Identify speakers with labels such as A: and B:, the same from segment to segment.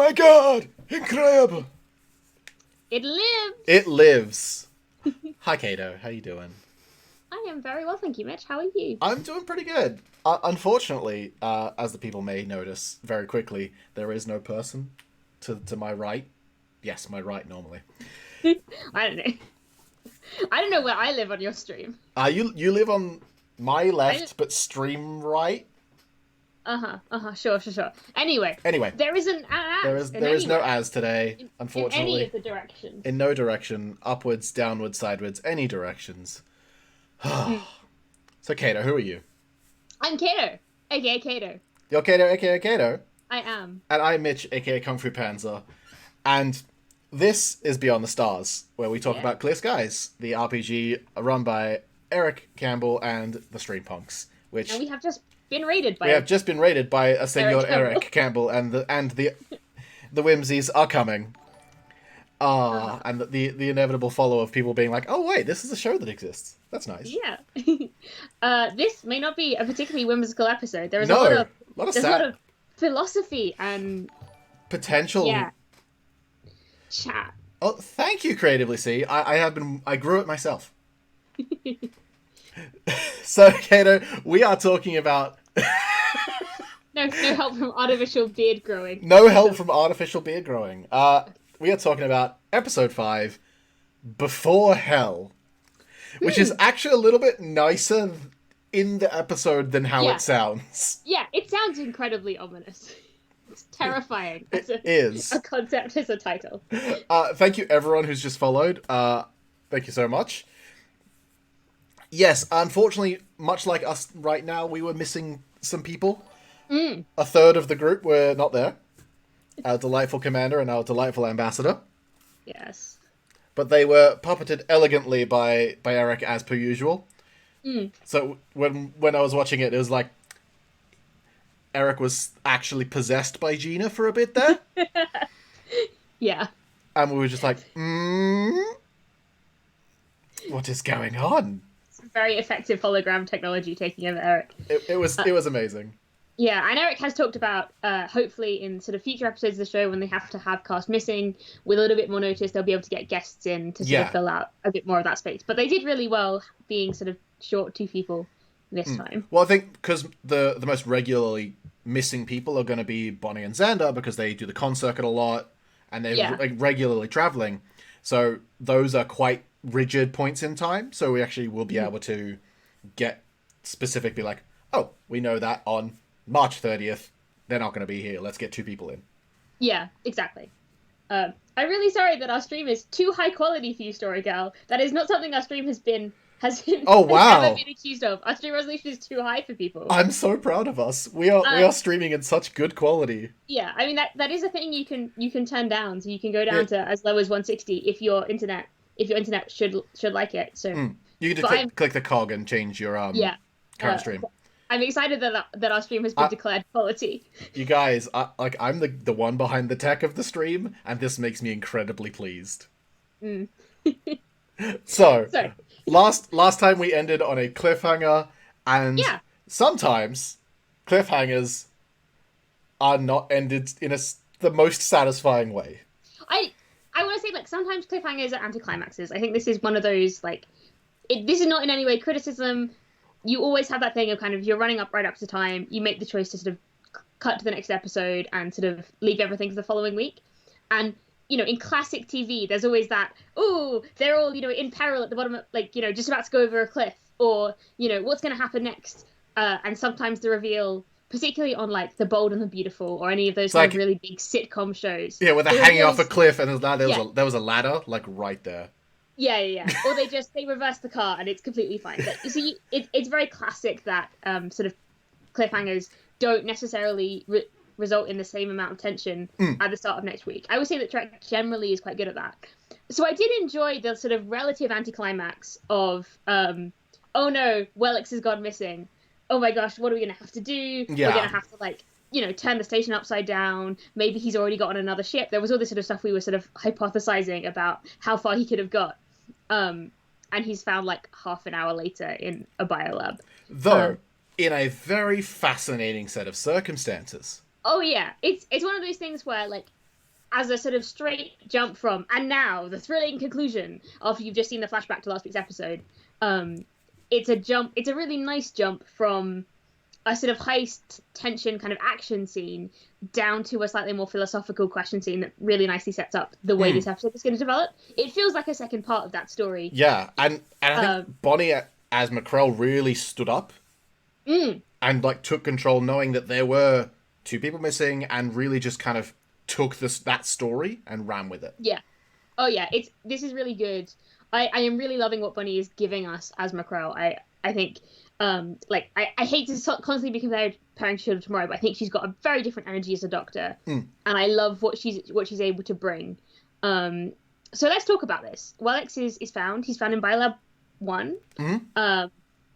A: my god! Incredible!
B: It lives!
A: It lives. Hi, Kato. How you doing?
B: I am very well, thank you, Mitch. How are you?
A: I'm doing pretty good. Unfortunately, as the people may notice very quickly, there is no person to my right. Yes, my right normally.
B: I don't know. I don't know where I live on your stream.
A: You live on my
B: I
A: left, but stream right.
B: Sure. Anyway,
A: Anyway,
B: there isn't an
A: there
B: as
A: is
B: in
A: there is no
B: anywhere.
A: as today,
B: In any
A: unfortunately.
B: of the directions.
A: In no direction, upwards, downwards, sideways, any directions.
B: Mm.
A: So, Kato, who are you?
B: I'm Kato, aka Kato.
A: You're Kato, aka Kato,
B: I am.
A: and I'm Mitch, aka Kung Fu Panzer. And this is Beyond the Stars, where we talk
B: Yeah.
A: about Clear Skies, the RPG run by Eric Campbell and the Streampunks, which
B: And we have just been raided by
A: we have just been raided by a Senor
B: Eric
A: Campbell, and the Whimsies are coming. And the inevitable follow of people being like, oh wait, this is a show that exists. That's nice.
B: Yeah. This may not be a particularly whimsical episode. There is
A: No,
B: a
A: lot of
B: there's a lot of philosophy and
A: potential.
B: yeah, chat.
A: Oh, thank you, Creatively See. I grew it myself. So, Kato, we are talking about
B: No help from artificial beard growing.
A: no help from artificial beard growing. We are talking about episode 5, Before Hell, which is actually a little bit nicer in the episode than how
B: Yeah.
A: it sounds.
B: Yeah, it sounds incredibly ominous. It's terrifying as
A: It is.
B: a concept as a title.
A: Thank you, everyone who's just followed. Thank you so much. Yes, unfortunately, much like us right now, we were missing some people. A third of the group were not there. Our delightful commander and our delightful ambassador.
B: Yes.
A: But they were puppeted elegantly by Eric as per usual. So when I was watching it, it was like Eric was actually possessed by Gina for a bit there.
B: Yeah.
A: And we were just like, what is going on?
B: Some very effective hologram technology taking over Eric.
A: It was amazing.
B: Yeah, and Eric has talked about, hopefully in sort of future episodes of the show, when they have to have cast missing, with a little bit more notice, they'll be able to get guests in to sort of fill out a bit more of that space. But they did really well being sort of short 2 people this time.
A: Well, I think because the most regularly missing people are going to be Bonnie and Xander, because they do the con circuit a lot, and they're like regularly traveling. So those are quite rigid points in time. So we actually will be able to get specifically like, oh, we know that on March 30th, they're not going to be here. Let's get 2 people in.
B: Yeah, exactly. I'm really sorry that our stream is too high quality for you, Story Girl. That is not something our stream has
A: Oh, wow.
B: ever been accused of. Our stream resolution is too high for people.
A: I'm so proud of us. We are streaming in such good quality.
B: Yeah, I mean that is a thing you can turn down. So you can go down to as low as 160 if your internet should like it. So
A: you can just click the cog and change your current stream.
B: I'm excited that our stream has been declared quality.
A: You guys, I'm the one behind the tech of the stream, and this makes me incredibly pleased. So last time we ended on a cliffhanger, and sometimes cliffhangers are not ended in the most satisfying way.
B: I want to say, like, sometimes cliffhangers are anticlimaxes. I think this is one of those, like, this is not in any way criticism. You always have that thing of kind of, you're running right up to time, you make the choice to sort of cut to the next episode and sort of leave everything for the following week. And, you know, in classic TV, there's always that, oh, they're all, you know, in peril at the bottom of, like, you know, just about to go over a cliff, or, you know, what's going to happen next? And sometimes the reveal, particularly on, like, The Bold and the Beautiful, or any of those kind of really big sitcom shows.
A: Yeah, where they're hanging off a cliff and there was a ladder, like, right there.
B: Yeah. Or they reverse the car and it's completely fine. But you see, it's very classic that sort of cliffhangers don't necessarily result in the same amount of tension at the start of next week. I would say that Trek generally is quite good at that. So I did enjoy the sort of relative anticlimax of, oh no, Wellix has gone missing. Oh my gosh, what are we going to have to do?
A: Yeah.
B: We're going to have to, like, you know, turn the station upside down. Maybe he's already got on another ship. There was all this sort of stuff we were sort of hypothesizing about how far he could have got. And he's found, like, half an hour later in a biolab.
A: Though, in a very fascinating set of circumstances.
B: Oh, yeah. It's one of those things where, like, as a sort of straight jump from, and now the thrilling conclusion after you've just seen the flashback to last week's episode. It's a really nice jump from a sort of high tension kind of action scene down to a slightly more philosophical question scene that really nicely sets up the way this episode is going to develop. It feels like a second part of that story.
A: Yeah, and I think Bonnie as Macrel really stood up and like took control, knowing that there were two people missing, and really just kind of took that story and ran with it.
B: Yeah. Oh yeah, this is really good. I am really loving what Bonnie is giving us as Macrel. I think I hate to constantly be comparing to Shield of Tomorrow, but I think she's got a very different energy as a doctor, and I love what she's able to bring. So let's talk about this. Wellix is found. He's found in Biolab 1,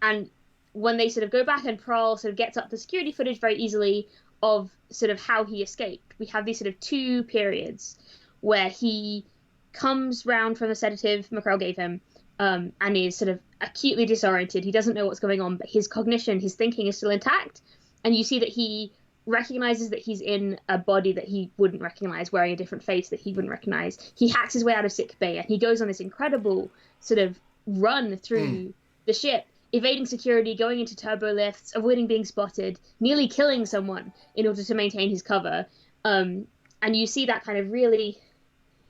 B: and when they sort of go back and Prowl sort of gets up the security footage very easily of sort of how he escaped. We have these sort of two periods where he comes round from the sedative Macrel gave him, and is sort of acutely disoriented. He doesn't know what's going on, but his cognition, his thinking is still intact. And you see that he recognizes that he's in a body that he wouldn't recognize, wearing a different face that he wouldn't recognize. He hacks his way out of sick bay, and he goes on this incredible sort of run through the ship, evading security, going into turbo lifts, avoiding being spotted, nearly killing someone in order to maintain his cover. And you see that kind of really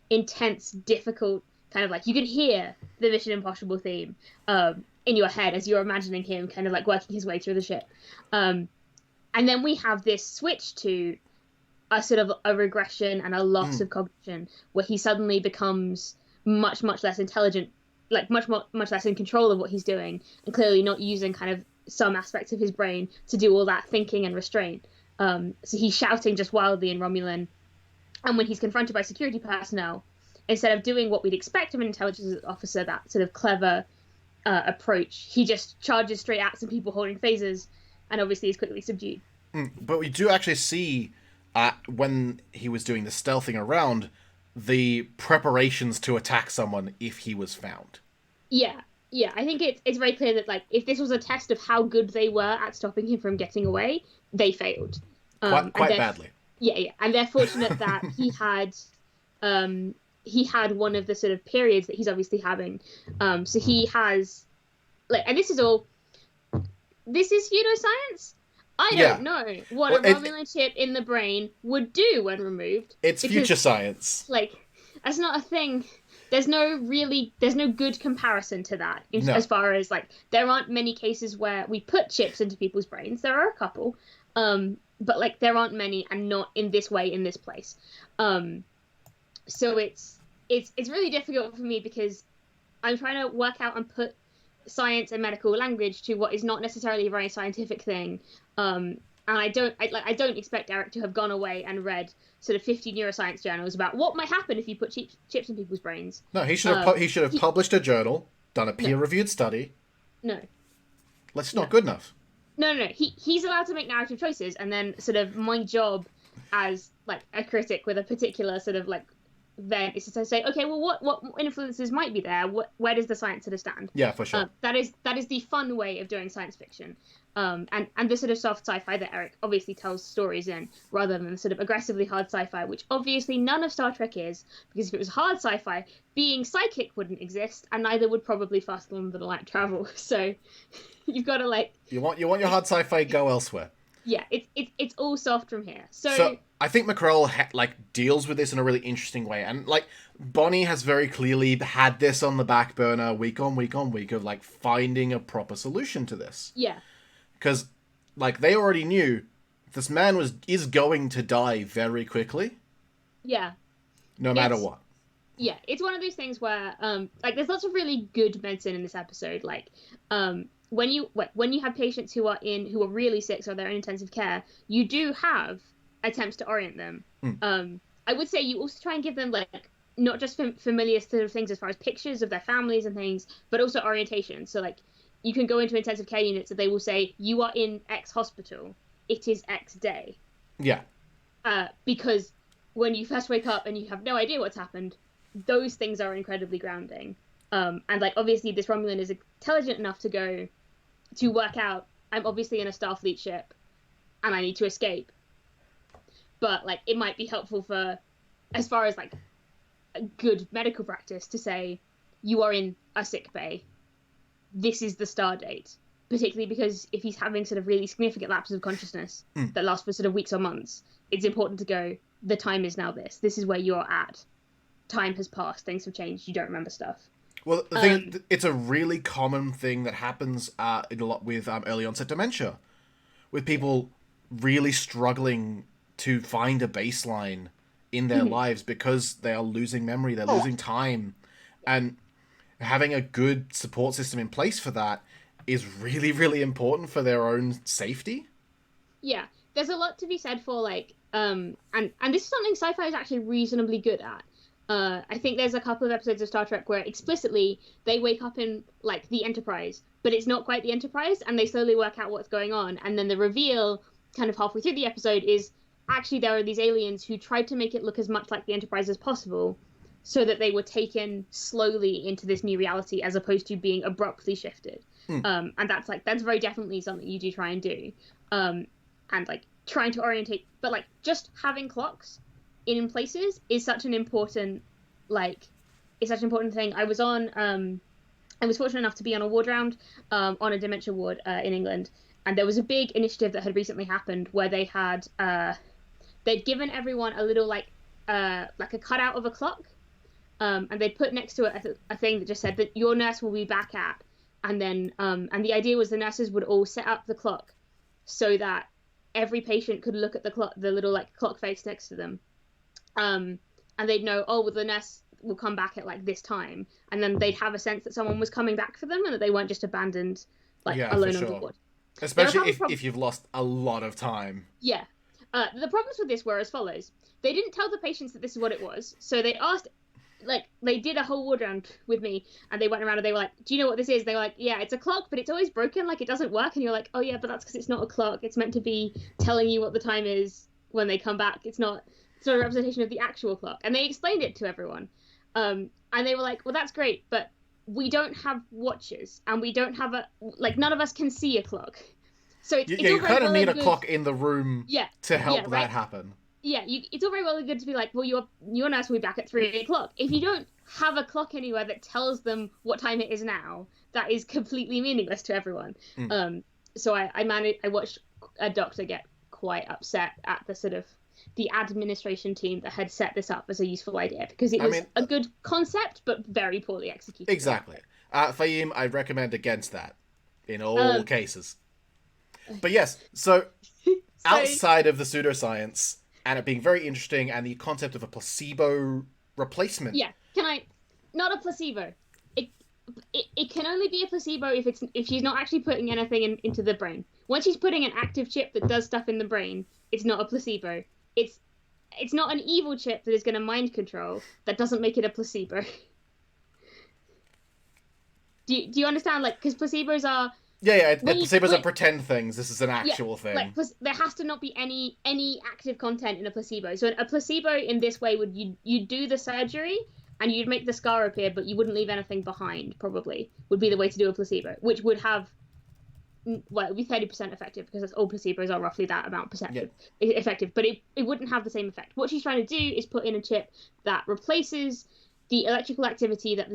B: intense, difficult kind of like, you can hear the Mission Impossible theme in your head as you're imagining him kind of like working his way through the ship. And then we have this switch to a sort of a regression and a loss of cognition, where he suddenly becomes much less intelligent, like much less in control of what he's doing, and clearly not using kind of some aspects of his brain to do all that thinking and restraint. So he's shouting just wildly in Romulan, and when he's confronted by security personnel, instead of doing what we'd expect of an intelligence officer, that sort of clever approach, he just charges straight at some people holding phasers, and obviously is quickly subdued.
A: But we do actually see, when he was doing the stealthing around, the preparations to attack someone if he was found.
B: Yeah. I think it's very clear that, like, if this was a test of how good they were at stopping him from getting away, they failed.
A: Quite badly.
B: Yeah. And they're fortunate that he had one of the sort of periods that he's obviously having. So he has, like, and this is pseudoscience? I don't know what a Romulan chip in the brain would do when removed.
A: It's future science.
B: Like, that's not a thing. There's no good comparison to that. As far as, like, there aren't many cases where we put chips into people's brains. There are a couple. But, like, there aren't many, and not in this way, in this place. So it's really difficult for me, because I'm trying to work out and put science and medical language to what is not necessarily a very scientific thing. And I don't expect Eric to have gone away and read sort of 50 neuroscience journals about what might happen if you put chips in people's brains.
A: No, he should have published a journal, done a peer-reviewed study.
B: No.
A: That's not good enough. No.
B: He's allowed to make narrative choices, and then sort of my job as, like, a critic with a particular sort of, like, then is to say, okay, well, what influences might be there? Where does the science sort of stand?
A: Yeah, for sure.
B: That is the fun way of doing science fiction, and the sort of soft sci-fi that Eric obviously tells stories in, rather than the sort of aggressively hard sci-fi, which obviously none of Star Trek is, because if it was hard sci-fi, being psychic wouldn't exist, and neither would probably faster than the light travel. So you've got to, like,
A: you want your hard sci-fi, go elsewhere.
B: Yeah, it's all soft from here.
A: So I think Macrel deals with this in a really interesting way, and, like, Bonnie has very clearly had this on the back burner week on week of, like, finding a proper solution to this.
B: Yeah.
A: Because, like, they already knew this man is going to die very quickly.
B: Yeah.
A: No matter what.
B: Yeah, it's one of those things where, like, there's lots of really good medicine in this episode. Like, when you have patients who are really sick, so they're in intensive care, you do have attempts to orient them. I would say you also try and give them, like, not just familiar sort of things as far as pictures of their families and things, but also orientation. So, like, you can go into intensive care units and they will say, you are in X hospital, it is X day.
A: Yeah.
B: Because when you first wake up and you have no idea what's happened, those things are incredibly grounding. And, like, obviously this Romulan is intelligent enough to work out, I'm obviously in a Starfleet ship and I need to escape. But, like, it might be helpful for as far as like a good medical practice to say you are in a sick bay, this is the start date, particularly because if he's having sort of really significant lapses of consciousness that last for sort of weeks or months, it's important to go, the time is now this is where you're at, time has passed, things have changed, you don't remember stuff.
A: Well, the thing, it's a really common thing that happens a lot with early onset dementia, with people really struggling to find a baseline in their lives because they are losing memory, they're losing time, and having a good support system in place for that is really, really important for their own safety.
B: Yeah, there's a lot to be said for like, and this is something sci-fi is actually reasonably good at. I think there's a couple of episodes of Star Trek where explicitly they wake up in like the Enterprise, but it's not quite the Enterprise, and they slowly work out what's going on, and then the reveal kind of halfway through the episode is actually there are these aliens who tried to make it look as much like the Enterprise as possible, so that they were taken slowly into this new reality as opposed to being abruptly shifted. And that's very definitely something you do try and do, and like trying to orientate, but like just having clocks in places is such an important thing. I was fortunate enough to be on a ward round on a dementia ward in England, and there was a big initiative that had recently happened where they had they'd given everyone a little like a cutout of a clock, and they'd put next to it a thing that just said that your nurse will be back at, and then and the idea was the nurses would all set up the clock so that every patient could look at the clock, the little like clock face next to them. And they'd know, oh, well, the nurse will come back at like this time, and then they'd have a sense that someone was coming back for them and that they weren't just abandoned alone on the ward.
A: Especially if you've lost a lot of time.
B: Yeah. The problems with this were as follows. They didn't tell the patients that this is what it was, so they asked, like, they did a whole ward round with me, and they went around and they were like, do you know what this is? They were like, yeah, it's a clock, but it's always broken, like it doesn't work. And you're like, oh yeah, but that's because it's not a clock. It's meant to be telling you what the time is when they come back. It's not a representation of the actual clock. And they explained it to everyone. And they were like, well, that's great, but we don't have watches, and we don't have none of us can see a clock. So it's
A: you kind of need a clock in the room to help that happen.
B: Yeah, it's all very well and good to be like, well, your nurse will be back at 3:00. If you don't have a clock anywhere that tells them what time it is now, that is completely meaningless to everyone. So I watched a doctor get quite upset at the sort of the administration team that had set this up as a useful idea, because it was a good concept but very poorly executed.
A: Exactly. Fahim, I recommend against that in all cases. But yes, so outside of the pseudoscience and it being very interesting and the concept of a placebo replacement.
B: Yeah, not a placebo. It can only be a placebo if she's not actually putting anything into the brain. Once she's putting an active chip that does stuff in the brain, it's not a placebo. It's not an evil chip that is going to mind control. That doesn't make it a placebo. Do you understand? Like, because placebos are...
A: Yeah, placebos are pretend things. This is an actual thing.
B: Like, there has to not be any active content in a placebo. So a placebo in this way would you'd do the surgery and you'd make the scar appear, but you wouldn't leave anything behind, probably, would be the way to do a placebo, which would have... Well, it would be 30% effective, because all placebos are roughly that amount effective, but it wouldn't have the same effect. What she's trying to do is put in a chip that replaces the electrical activity that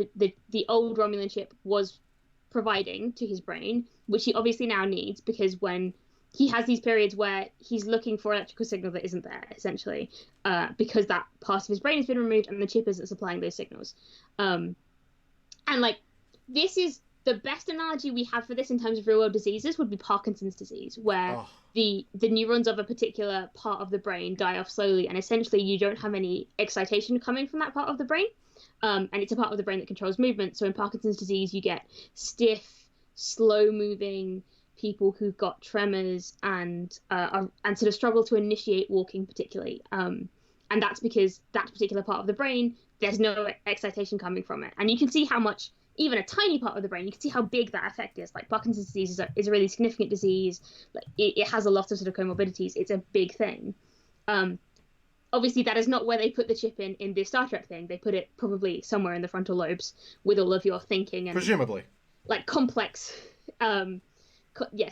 B: the old Romulan chip was providing to his brain, which he obviously now needs, because when he has these periods where he's looking for electrical signal that isn't there, essentially, because that part of his brain has been removed and the chip isn't supplying those signals. And like, this is the best analogy we have for this in terms of real world diseases would be Parkinson's disease, where the neurons of a particular part of the brain die off slowly, and essentially you don't have any excitation coming from that part of the brain. And it's a part of the brain that controls movement. So in Parkinson's disease, you get stiff, slow-moving people who've got tremors and sort of struggle to initiate walking, particularly. And that's because that particular part of the brain, there's no excitation coming from it. And you can see how much, even a tiny part of the brain, you can see how big that effect is. Like, Parkinson's disease is a really significant disease. Like, it has a lot of sort of comorbidities. It's a big thing. Obviously, that is not where they put the chip in this Star Trek thing. They put it probably somewhere in the frontal lobes with all of your thinking and
A: presumably
B: like complex, sort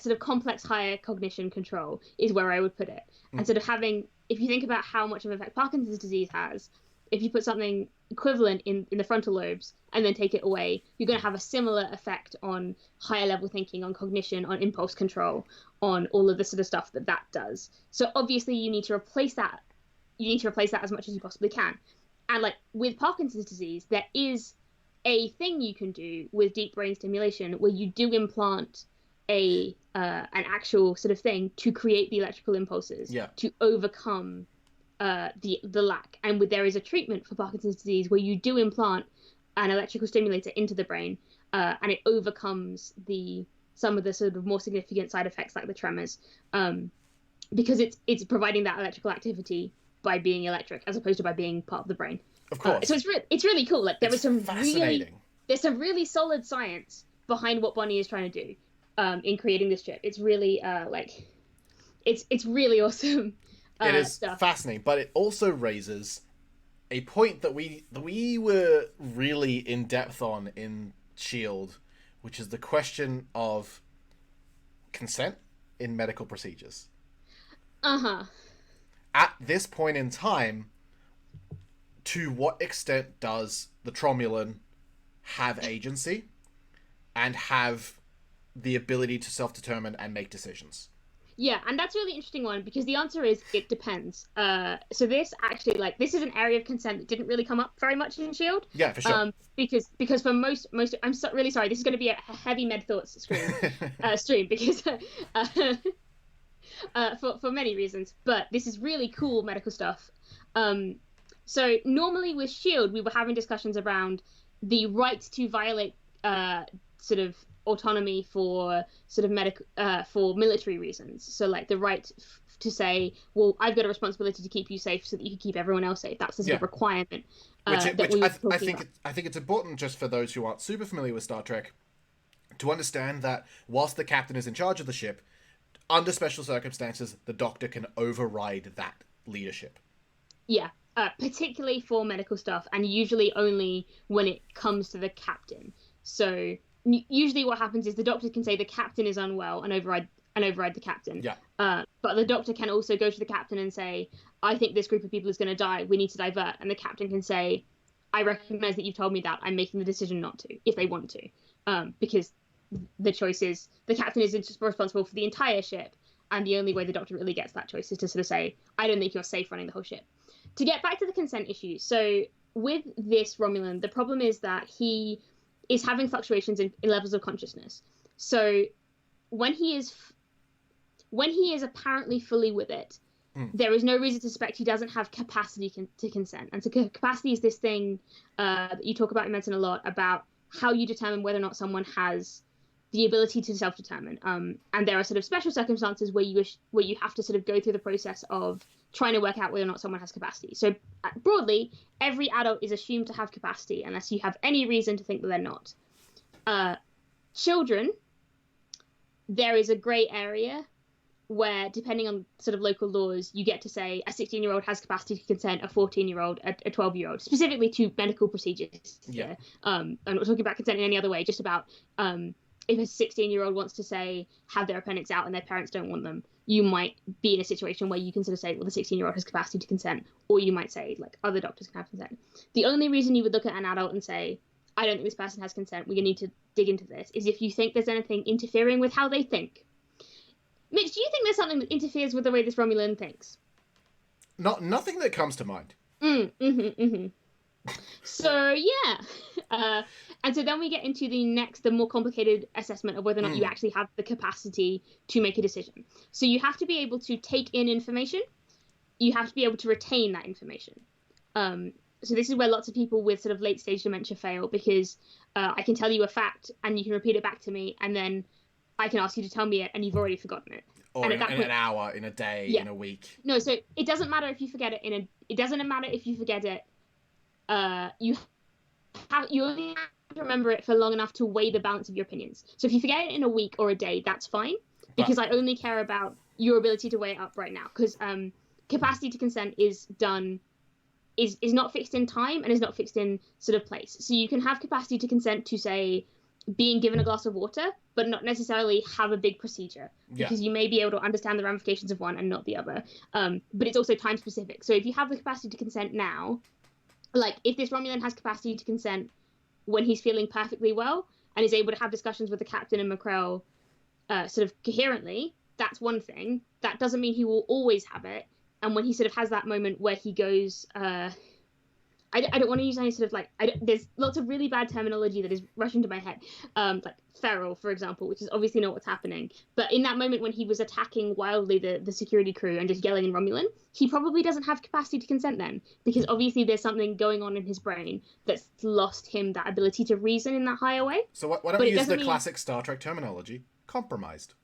B: of complex higher cognition control is where I would put it. And sort of having, if you think about how much of an effect Parkinson's disease has, if you put something equivalent in the frontal lobes and then take it away, you're going to have a similar effect on higher level thinking, on cognition, on impulse control, on all of the sort of stuff that does. So obviously you need to replace that. You need to replace that as much as you possibly can. And like with Parkinson's disease, there is a thing you can do with deep brain stimulation where you do implant an actual sort of thing to create the electrical impulses to overcome the lack. And there is a treatment for Parkinson's disease where you do implant an electrical stimulator into the brain, and it overcomes some of the sort of more significant side effects like the tremors, because it's providing that electrical activity by being electric as opposed to by being part of the brain.
A: Of course.
B: So it's really cool. Like there's some really solid science behind what Bonnie is trying to do in creating this chip. It's really it's really awesome.
A: It is
B: stuff.
A: Fascinating, but it also raises a point that we were really in depth on in SHIELD, which is the question of consent in medical procedures. At this point in time, to what extent does the Tromulan have agency and have the ability to self-determine and make decisions?
B: Yeah, and that's a really interesting one because the answer is it depends. So this actually, like, this is an area of consent that didn't really come up very much in SHIELD.
A: Yeah, for sure.
B: Because for most, I'm really sorry. This is going to be a heavy med thoughts stream because for many reasons. But this is really cool medical stuff. So normally with SHIELD, we were having discussions around the right to violate sort of autonomy for sort of medical for military reasons. So like the right to say, well, I've got a responsibility to keep you safe so that you can keep everyone else safe. That's the sort of requirement.
A: I think it's important just for those who aren't super familiar with Star Trek to understand that whilst the captain is in charge of the ship, under special circumstances, the doctor can override that leadership.
B: Yeah. Particularly for medical stuff, and usually only when it comes to the captain. So usually what happens is the doctor can say the captain is unwell and override the captain.
A: Yeah.
B: But the doctor can also go to the captain and say, I think this group of people is going to die. We need to divert. And the captain can say, I recognize that you've told me that. I'm making the decision not to, if they want to. Because the choice is, the captain is responsible for the entire ship. And the only way the doctor really gets that choice is to sort of say, I don't think you're safe running the whole ship. To get back to the consent issue, so with this Romulan, the problem is that he is having fluctuations in levels of consciousness. So when he is apparently fully with it, there is no reason to suspect he doesn't have capacity to consent. And so capacity is this thing that you talk about in medicine a lot, about how you determine whether or not someone has the ability to self-determine. And there are sort of special circumstances where you have to sort of go through the process of trying to work out whether or not someone has capacity. So broadly, every adult is assumed to have capacity unless you have any reason to think that they're not. Children, there is a grey area where, depending on sort of local laws, you get to say a 16-year-old has capacity to consent, a 14-year-old, a 12-year-old, specifically to medical procedures.
A: Yeah.
B: I'm not talking about consent in any other way, just about if a 16-year-old wants to say have their appendix out and their parents don't want them, you might be in a situation where you can sort of say, well, the 16-year-old has capacity to consent, or you might say, like, other doctors can have consent. The only reason you would look at an adult and say, I don't think this person has consent, we need to dig into this, is if you think there's anything interfering with how they think. Mitch, do you think there's something that interferes with the way this Romulan thinks?
A: Nothing that comes to mind.
B: So, yeah. And so then we get into the more complicated assessment of whether or not you actually have the capacity to make a decision. So you have to be able to take in information. You have to be able to retain that information. So this is where lots of people with sort of late-stage dementia fail, because I can tell you a fact and you can repeat it back to me, and then I can ask you to tell me it and you've already forgotten it.
A: Or in an hour, in a day, in a week.
B: No, so it doesn't matter if you forget it it doesn't matter if you forget it. You only have to remember it for long enough to weigh the balance of your opinions. So if you forget it in a week or a day, that's fine, because I only care about your ability to weigh it up right now. Because capacity to consent is not fixed in time and is not fixed in sort of place. So you can have capacity to consent to, say, being given a glass of water, but not necessarily have a big procedure, because you may be able to understand the ramifications of one and not the other. But it's also time specific. So if you have the capacity to consent now, like if this Romulan has capacity to consent when he's feeling perfectly well and is able to have discussions with the captain and Macrel sort of coherently, that's one thing. That doesn't mean he will always have it. And when he sort of has that moment where he goes, I don't want to use any sort of like, there's lots of really bad terminology that is rushing to my head, like feral, for example, which is obviously not what's happening. But in that moment when he was attacking wildly the security crew and just yelling in Romulan, he probably doesn't have capacity to consent then, because obviously there's something going on in his brain that's lost him that ability to reason in that higher way.
A: So why don't we use the classic Star Trek terminology? Compromised.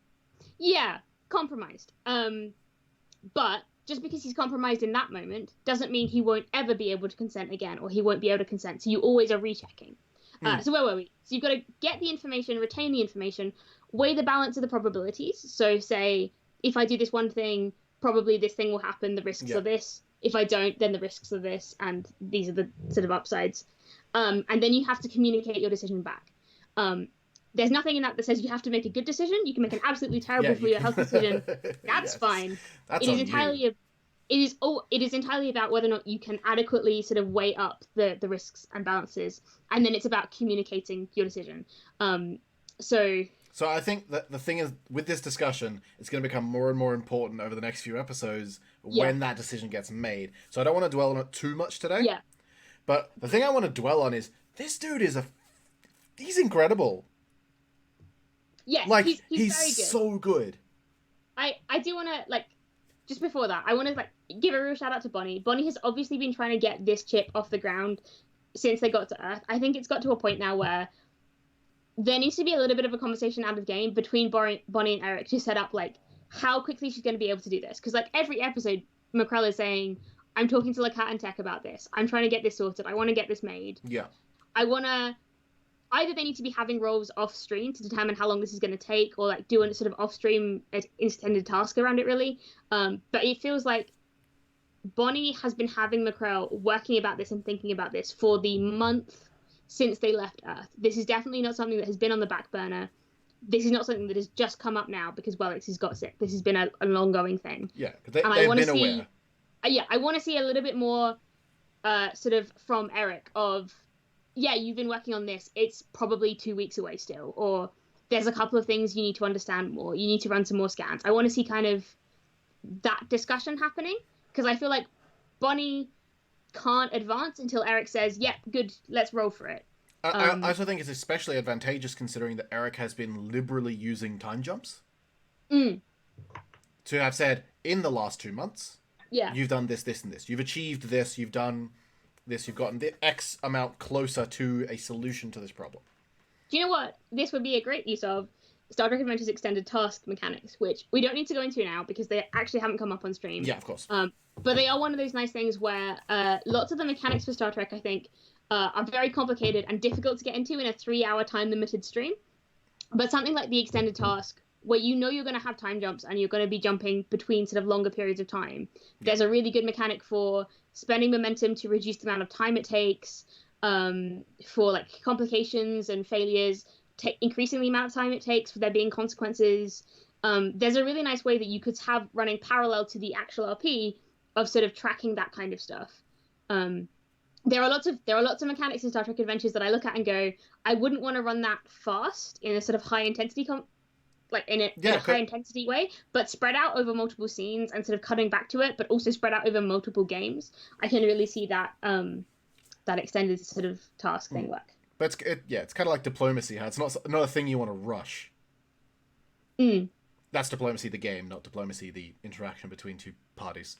B: Yeah, compromised. But just because he's compromised in that moment doesn't mean he won't ever be able to consent again, or he won't be able to consent. So you always are rechecking. So where were we? So you've got to get the information, retain the information, weigh the balance of the probabilities. So say, if I do this one thing, probably this thing will happen, the risks are this. If I don't, then the risks are this, and these are the sort of upsides. And then you have to communicate your decision back. There's nothing in that says you have to make a good decision. You can make an absolutely terrible for your health decision. That's fine.
A: That's
B: it is entirely it is entirely about whether or not you can adequately sort of weigh up the risks and balances, and then it's about communicating your decision. So
A: I think that the thing is, with this discussion, it's going to become more and more important over the next few episodes when that decision gets made. So I don't want to dwell on it too much today.
B: Yeah.
A: But the thing I want to dwell on is this dude he's incredible.
B: Yes,
A: like
B: he's very good.
A: So good.
B: I do want to, like, just before that, I want to like give a real shout out to Bonnie. Bonnie has obviously been trying to get this chip off the ground since they got to Earth. I think it's got to a point now where there needs to be a little bit of a conversation out of game between Bonnie and Eric to set up like how quickly she's going to be able to do this. Because like every episode, Macrel is saying, "I'm talking to Lacat and Tech about this. I'm trying to get this sorted. I want to get this made.
A: Yeah.
B: I want to." Either they need to be having roles off stream to determine how long this is going to take, or like do a sort of off stream extended task around it, really. But it feels like Bonnie has been having Macrel working about this and thinking about this for the month since they left Earth. This is definitely not something that has been on the back burner. This is not something that has just come up now because Wellix has got sick. This has been an ongoing thing.
A: Yeah, because they've been aware.
B: I want to see a little bit more sort of from Eric of, yeah, you've been working on this. It's probably 2 weeks away still. Or there's a couple of things you need to understand more. You need to run some more scans. I want to see kind of that discussion happening. Because I feel like Bonnie can't advance until Eric says, yep, good, let's roll for it.
A: I also think it's especially advantageous considering that Eric has been liberally using time jumps. To have said, in the last 2 months, you've done this, this, and this. You've achieved this, you've done this, you've gotten the X amount closer to a solution to this problem.
B: Do you know what? This would be a great use of Star Trek Adventures extended task mechanics, which we don't need to go into now because they actually haven't come up on stream.
A: Yeah, of course.
B: But they are one of those nice things where lots of the mechanics for Star Trek, I think, are very complicated and difficult to get into in a 3-hour time-limited stream. But something like the extended task, where you know you're going to have time jumps and you're going to be jumping between sort of longer periods of time. There's a really good mechanic for spending momentum to reduce the amount of time it takes, for like complications and failures, increasing the amount of time it takes for there being consequences. There's a really nice way that you could have running parallel to the actual RP of sort of tracking that kind of stuff. There are lots of mechanics in Star Trek Adventures that I look at and go, I wouldn't want to run that fast in a sort of high intensity in a high intensity way, but spread out over multiple scenes and sort of cutting back to it, but also spread out over multiple games. I can really see that that extended sort of task thing work.
A: But it's kind of like diplomacy. It's not a thing you want to rush. That's diplomacy, the game, not diplomacy, the interaction between two parties.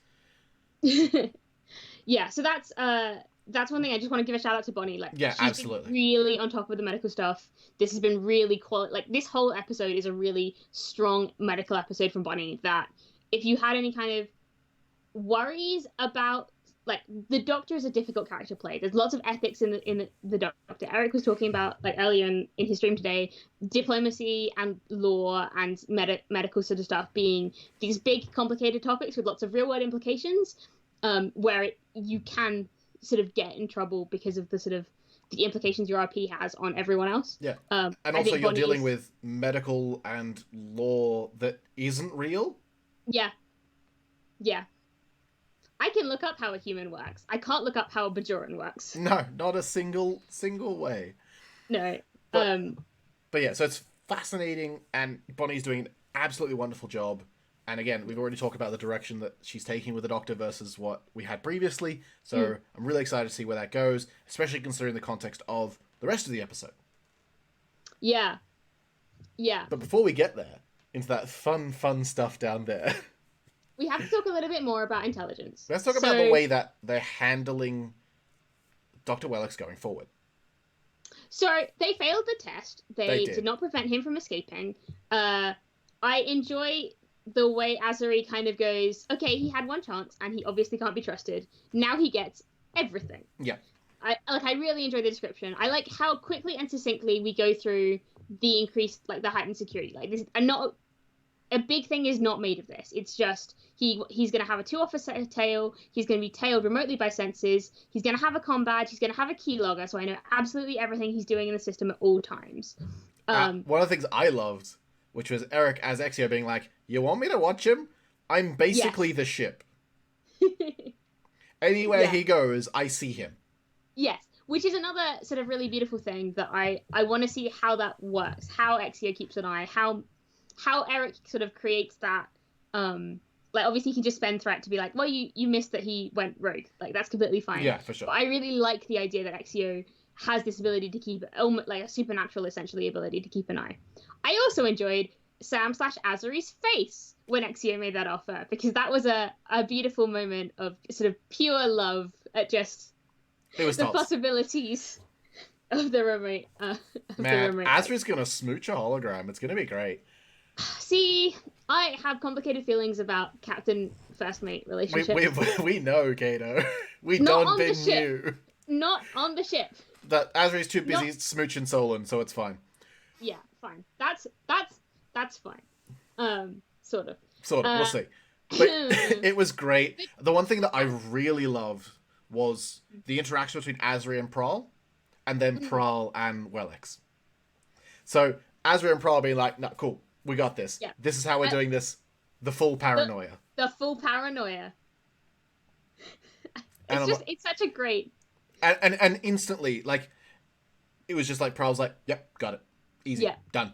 B: Yeah, so that's one thing I just want to give a shout out to Bonnie. Like,
A: yeah,
B: she's
A: absolutely
B: been really on top of the medical stuff. This has been really quality. Like, this whole episode is a really strong medical episode from Bonnie. That if you had any kind of worries about, like, the Doctor is a difficult character to play. There's lots of ethics in the Doctor. Eric was talking about, like, earlier in his stream today, diplomacy and law and medical sort of stuff being these big complicated topics with lots of real world implications, where you can sort of get in trouble because of the sort of the implications your RP has on everyone else.
A: Yeah. And also you're dealing with medical and law that isn't real.
B: Yeah. Yeah. I can look up how a human works. I can't look up how a Bajoran works.
A: No, not a single way.
B: No.
A: But yeah, so it's fascinating, and Bonnie's doing an absolutely wonderful job. And again, we've already talked about the direction that she's taking with the Doctor versus what we had previously. So I'm really excited to see where that goes, especially considering the context of the rest of the episode.
B: Yeah. Yeah.
A: But before we get there, into that fun stuff down there,
B: we have to talk a little bit more about intelligence.
A: Let's talk about the way that they're handling Dr. Wellix going forward.
B: So they failed the test. They did not prevent him from escaping. I enjoy the way Azari kind of goes, okay, he had one chance and he obviously can't be trusted. Now he gets everything.
A: Yeah.
B: I really enjoy the description. I like how quickly and succinctly we go through the increased, like, the heightened security. Like, this, and not a big thing is not made of this. It's just he's going to have a 2-officer tail. He's going to be tailed remotely by sensors. He's going to have a comm badge. He's going to have a keylogger, so I know absolutely everything he's doing in the system at all times.
A: One of the things I loved, which was Eric as Exio being like, you want me to watch him? I'm basically the ship. Anywhere he goes, I see him.
B: Yes, which is another sort of really beautiful thing that I want to see how that works, how Exio keeps an eye, how Eric sort of creates that, like, obviously he can just spend threat to be like, well, you missed that he went rogue. Like, that's completely fine.
A: Yeah, for sure.
B: But I really like the idea that Exio has this ability to keep, like, a supernatural, essentially, ability to keep an eye. I also enjoyed Sam/Azari's face when Exio made that offer, because that was a beautiful moment of sort of pure love at just the possibilities of the remote.
A: Man, Azri's going to smooch a hologram. It's going to be great.
B: See, I have complicated feelings about Captain First Mate relationship.
A: We know, Kato. We don't been you.
B: Not on the ship.
A: That Azri's too busy smooching Solon, so it's fine.
B: Yeah, fine. That's fine. Sort of.
A: We'll see. But it was great. The one thing that I really loved was the interaction between Azri and Prahl, and then Prahl and Wellix. So Azri and Prahl being like, no, cool, we got this. Yeah. This is how we're doing this. The full paranoia.
B: The full paranoia. It's such a great...
A: And instantly, like, it was just like, Prahl's like, yep, got it. Easy. Yeah. Done.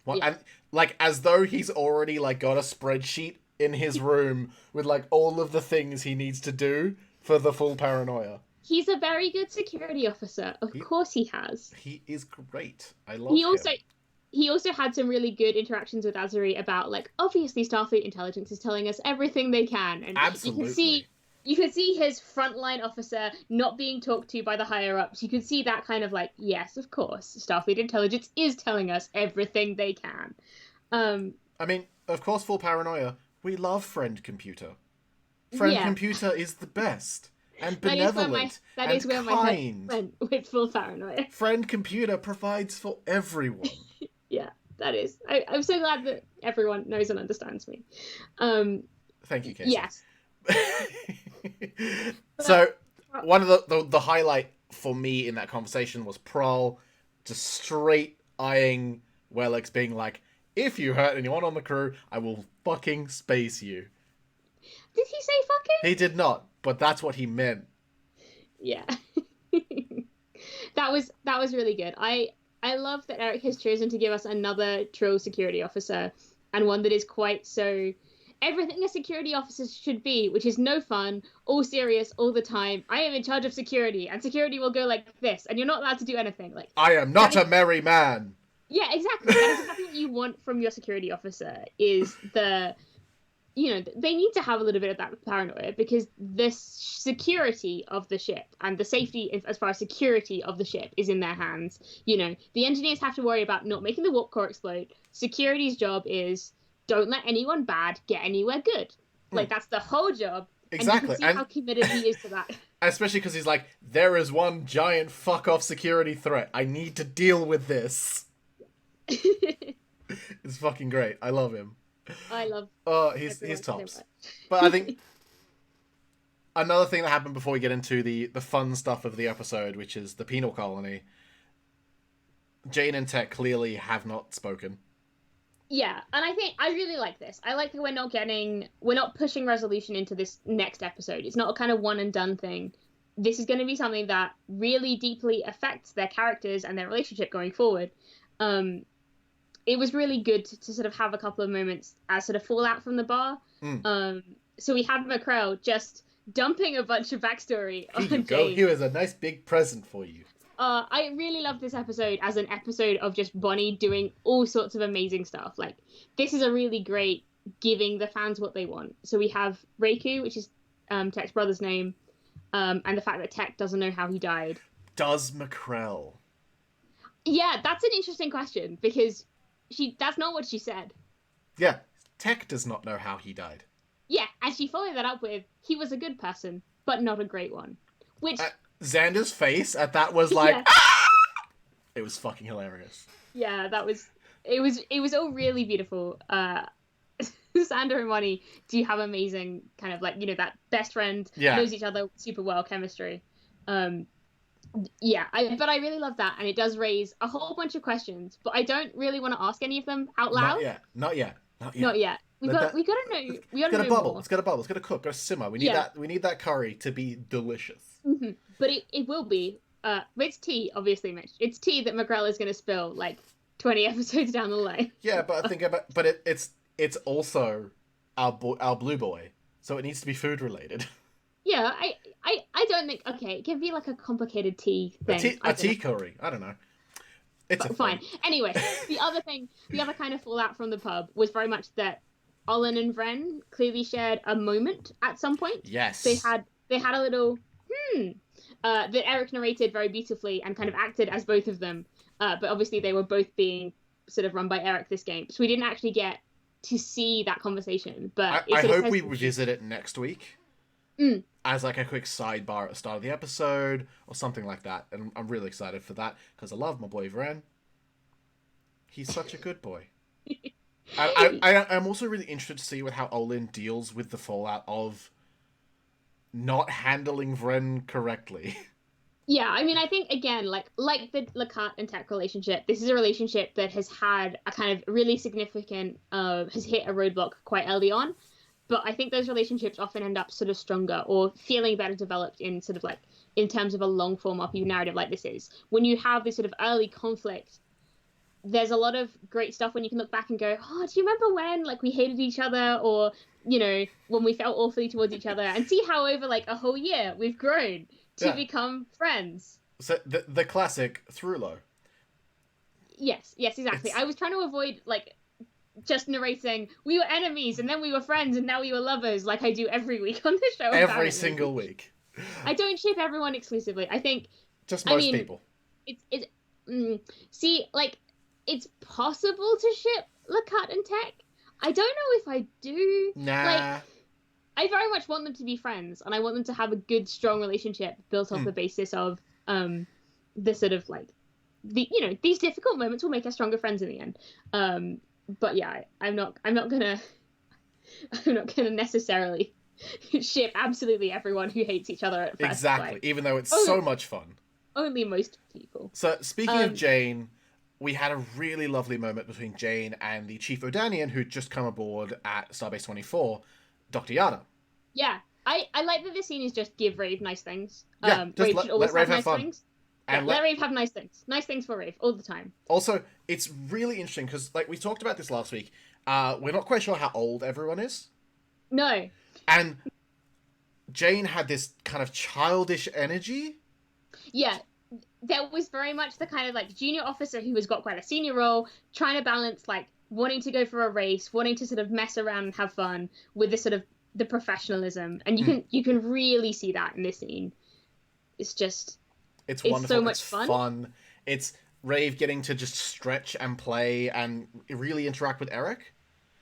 A: What? Yeah. And, like, as though he's already, like, got a spreadsheet in his room with, like, all of the things he needs to do for the full paranoia.
B: He's a very good security officer. Of course he has.
A: He is great. I love him.
B: He also had some really good interactions with Azari about, like, obviously Starfleet intelligence is telling us everything they can. And
A: absolutely.
B: You can see his frontline officer not being talked to by the higher-ups. You can see that kind of like, yes, of course, Starfleet intelligence is telling us everything they can.
A: I mean, of course, full paranoia. We love Friend Computer. Friend Computer is the best. And benevolent. That is where my head
B: went with full paranoia.
A: Friend Computer provides for everyone.
B: Yeah, that is. I'm so glad that everyone knows and understands me.
A: Thank you, Casey.
B: Yes.
A: So, one of the highlight for me in that conversation was Prahl just straight eyeing Wellix, being like, if you hurt anyone on the crew, I will fucking space you.
B: Did he say fucking?
A: He did not, but that's what he meant.
B: Yeah. That was really good. I love that Eric has chosen to give us another Trill security officer, and one that is quite so everything a security officer should be, which is no fun, all serious, all the time. I am in charge of security, and security will go like this, and you're not allowed to do anything. Like,
A: I am not a merry man.
B: Yeah, exactly. That is exactly what you want from your security officer, is they need to have a little bit of that paranoia, because the security of the ship and the safety as far as security of the ship is in their hands. You know, the engineers have to worry about not making the warp core explode. Security's job is don't let anyone bad get anywhere good. Like, that's the whole job.
A: Exactly.
B: And you can see how committed he is to that.
A: Especially because he's like, there is one giant fuck-off security threat. I need to deal with this. It's fucking great. I love him.
B: I love...
A: Oh, he's tops. But I think another thing that happened before we get into the fun stuff of the episode, which is the penal colony, Jane and Tech clearly have not spoken.
B: Yeah, and I think I really like this. I like that we're not pushing resolution into this next episode. It's not a kind of one and done thing. This is going to be something that really deeply affects their characters and their relationship going forward. Um, it was really good to sort of have a couple of moments as sort of fallout from the bar.
A: Mm.
B: So we had McCrell just dumping a bunch of backstory
A: Here
B: on
A: you go.
B: Jane.
A: Here is a nice big present for you.
B: I really love this episode as an episode of just Bonnie doing all sorts of amazing stuff. Like, this is a really great giving the fans what they want. So we have Reiku, which is Tech's brother's name, and the fact that Tech doesn't know how he died.
A: Does McCrell?
B: Yeah, that's an interesting question because that's not what she said.
A: Yeah, Tech does not know how he died.
B: Yeah, and she followed that up with, he was a good person, but not a great one. Which...
A: Xander's face at that was like,
B: yeah.
A: Ah! It was fucking hilarious.
B: Yeah, it was all really beautiful. Xander and Bonnie do have amazing kind of like, that best friend, knows each other super well chemistry. Yeah, but I really love that, and it does raise a whole bunch of questions, but I don't really want to ask any of them out loud.
A: Not yet.
B: We got to know. We got to know
A: bubble.
B: more.
A: It's got to bubble. It's got to cook. Got to simmer. We need that. We need that curry to be delicious.
B: Mm-hmm. But it will be. It's tea, obviously, Mitch. It's tea that McGrail is going to spill like 20 episodes down the line.
A: Yeah, but I think it's also our blue boy, so it needs to be food related.
B: Yeah, I don't think. Okay, it can be like a complicated tea thing.
A: A tea curry. I don't know. It's
B: fine. Anyway, the other kind of fallout from the pub was very much that Olin and Vren clearly shared a moment at some point.
A: Yes.
B: They had a little that Eric narrated very beautifully and kind of acted as both of them. But obviously they were both being sort of run by Eric this game. So we didn't actually get to see that conversation. But
A: I hope we revisit it next week. As like a quick sidebar at the start of the episode or something like that. And I'm really excited for that because I love my boy Vren. He's such a good boy. I'm also really interested to see with how Olin deals with the fallout of not handling Vren correctly.
B: Yeah, I mean, I think, again, like the Lakat and Tech relationship, this is a relationship that has had a kind of really significant, has hit a roadblock quite early on. But I think those relationships often end up sort of stronger or feeling better developed in sort of like, in terms of a long form RP narrative like this is. When you have this sort of early conflict, there's a lot of great stuff when you can look back and go, oh, do you remember when like we hated each other, or, when we felt awfully towards each other, and see how over like a whole year we've grown to become friends.
A: So the classic Thrulo.
B: Yes, exactly. I was trying to avoid like just narrating we were enemies and then we were friends and now we were lovers like I do every week on the show.
A: Every single week.
B: I don't ship everyone exclusively. I think
A: just most people.
B: See, like, it's possible to ship Lakat and Tech. I don't know if I do.
A: Nah.
B: Like, I very much want them to be friends, and I want them to have a good, strong relationship built off the basis of the sort of like these difficult moments will make us stronger friends in the end. But yeah, I'm not gonna necessarily ship absolutely everyone who hates each other at first.
A: Exactly,
B: like,
A: even though it's so much fun.
B: Only most people.
A: So speaking of Jane, we had a really lovely moment between Jane and the Chief Odanian who'd just come aboard at Starbase 24, Dr. Yada.
B: Yeah, I like that this scene is just give Rave nice things.
A: Yeah, just let Rave have fun.
B: Things. And let Rave have nice things. Nice things for Rave all the time.
A: Also, it's really interesting because, like, we talked about this last week. We're not quite sure how old everyone is.
B: No.
A: And Jane had this kind of childish energy.
B: Yeah, there was very much the kind of, like, junior officer who has got quite a senior role, trying to balance, like, wanting to go for a race, wanting to sort of mess around and have fun with this sort of the professionalism. And you can really see that in this scene. It's just...
A: It's wonderful.
B: So much fun.
A: It's Rave getting to just stretch and play and really interact with Eric.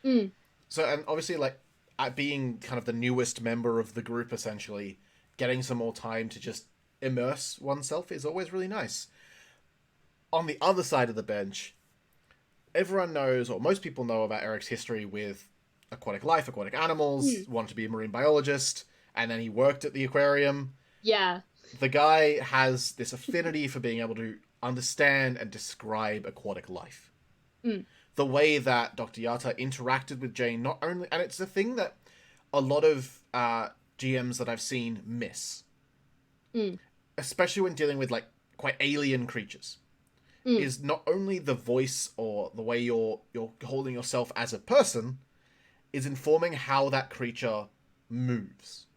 A: So, and obviously, like, being kind of the newest member of the group, essentially, getting some more time to just immerse oneself is always really nice. On the other side of the bench, everyone knows, or most people know about Eric's history with aquatic life, aquatic animals, wanted to be a marine biologist, and then he worked at the aquarium.
B: Yeah.
A: The guy has this affinity for being able to understand and describe aquatic life. the way that Dr. Yata interacted with Jane, not only, and it's the thing that a lot of GMs that I've seen miss, especially when dealing with like quite alien creatures, is not only the voice or the way you're holding yourself as a person, is informing how that creature moves.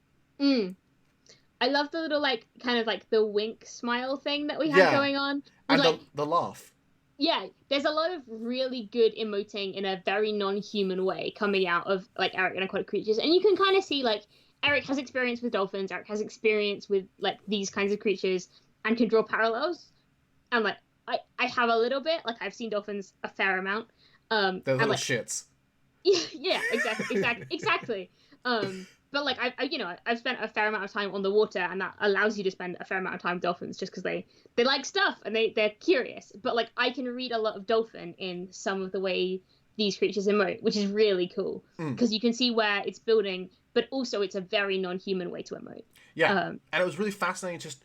B: I love the little like kind of like the wink smile thing that we have going on,
A: and
B: like
A: the laugh.
B: Yeah, there's a lot of really good emoting in a very non-human way coming out of like Eric and aquatic creatures, and you can kind of see like Eric has experience with dolphins, Eric has experience with like these kinds of creatures, and can draw parallels. And like I have a little bit, like I've seen dolphins a fair amount.
A: They're little
B: like,
A: shits.
B: Yeah, exactly. But like I've spent a fair amount of time on the water, and that allows you to spend a fair amount of time with dolphins just because they like stuff and they're curious. But like I can read a lot of dolphin in some of the way these creatures emote, which is really cool because you can see where it's building, but also it's a very non-human way to emote.
A: Yeah, and it was really fascinating just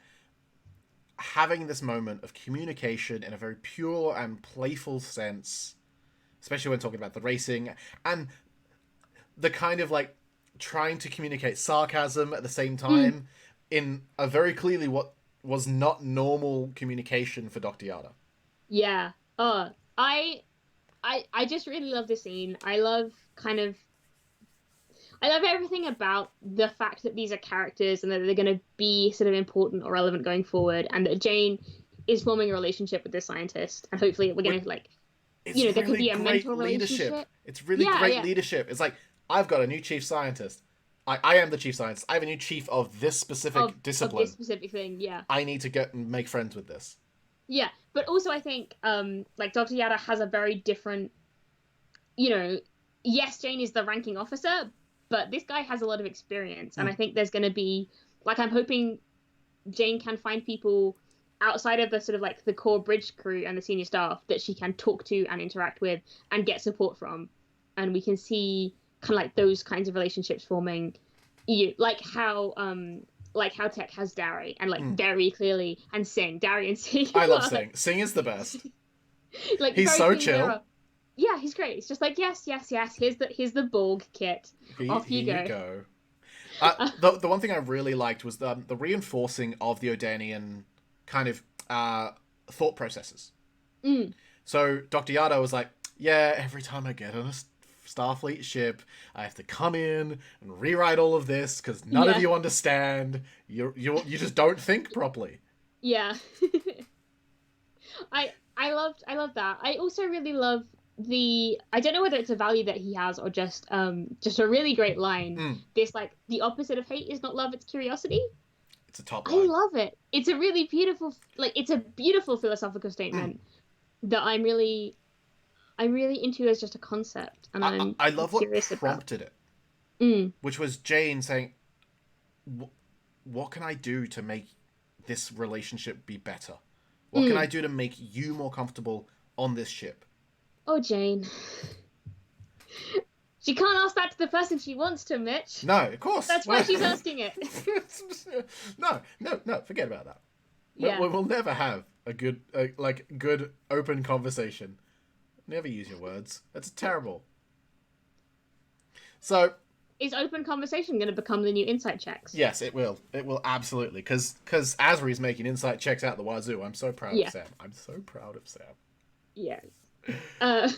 A: having this moment of communication in a very pure and playful sense, especially when talking about the racing and the kind of like trying to communicate sarcasm at the same time in a very clearly what was not normal communication for Dr. Yada.
B: Yeah. I just really love this scene. I love everything about the fact that these are characters and that they're going to be sort of important or relevant going forward, and that Jane is forming a relationship with this scientist, and hopefully we're going to like, there could be a mental relationship.
A: It's really great leadership. It's like, I've got a new chief scientist. I am the chief scientist. I have a new chief of this specific discipline.
B: Of this specific thing, yeah.
A: I need to get and make friends with this.
B: Yeah, but also I think, like, Dr. Yada has a very different, yes, Jane is the ranking officer, but this guy has a lot of experience, and I think there's going to be, like, I'm hoping Jane can find people outside of the sort of, like, the core bridge crew and the senior staff that she can talk to and interact with and get support from, and we can see kind of like those kinds of relationships forming, like how Tech has Dari and like very clearly, and Singh, Dari and Singh.
A: I love Singh. Singh is the best.
B: Like
A: he's so chill.
B: Yeah, he's great. It's just like yes. Here's the Borg kit. Off you go.
A: The one thing I really liked was the reinforcing of the Odanian kind of thought processes. So Dr. Yada was like, yeah, every time I get on a Starfleet ship, I have to come in and rewrite all of this because none of you understand. You just don't think properly.
B: Yeah. I love that. I also really love I don't know whether it's a value that he has or just a really great line. This like, the opposite of hate is not love, it's curiosity.
A: It's a top line.
B: I love it. It's a really beautiful, like, it's a beautiful philosophical statement that I'm really into as just a concept, and
A: I love what prompted it, which was Jane saying, "What can I do to make this relationship be better? What can I do to make you more comfortable on this ship?"
B: Oh, Jane. She can't ask that to the person she wants to, Mitch.
A: No, of course.
B: That's why she's asking it.
A: No, forget about that.
B: Yeah.
A: We'll never have a good open conversation. Never use your words. That's terrible. So,
B: is open conversation going to become the new insight checks?
A: Yes, it will. It will absolutely. Because Asri's making insight checks out the wazoo. I'm so proud of Sam. I'm so proud of Sam.
B: Yes.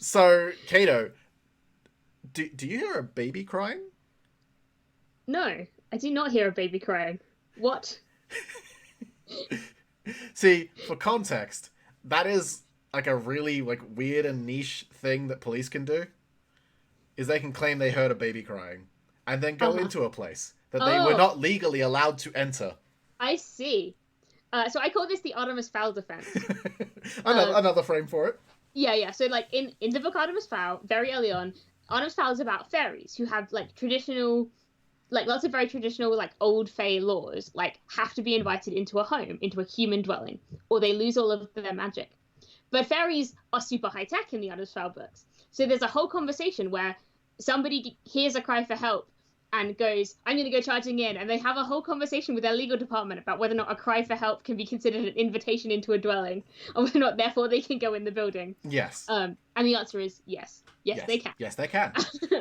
A: So, Kato, do you hear a baby crying?
B: No, I do not hear a baby crying. What?
A: See, for context, that is like a really like weird and niche thing that police can do, is they can claim they heard a baby crying and then go into a place that they were not legally allowed to enter. I
B: see. So I call this the Artemis Fowl defense.
A: Another frame for it.
B: Yeah. So like in the book Artemis Fowl, very early on, Artemis Fowl is about fairies who have like traditional, like lots of very traditional like old fae laws, like have to be invited into a home, into a human dwelling, or they lose all of their magic. But fairies are super high tech in the Artemis Fowl books. So there's a whole conversation where somebody hears a cry for help, and goes, I'm going to go charging in. And they have a whole conversation with their legal department about whether or not a cry for help can be considered an invitation into a dwelling, or whether or not, therefore, they can go in the building.
A: Yes.
B: And the answer is yes. Yes, they can.
A: Yes, they can.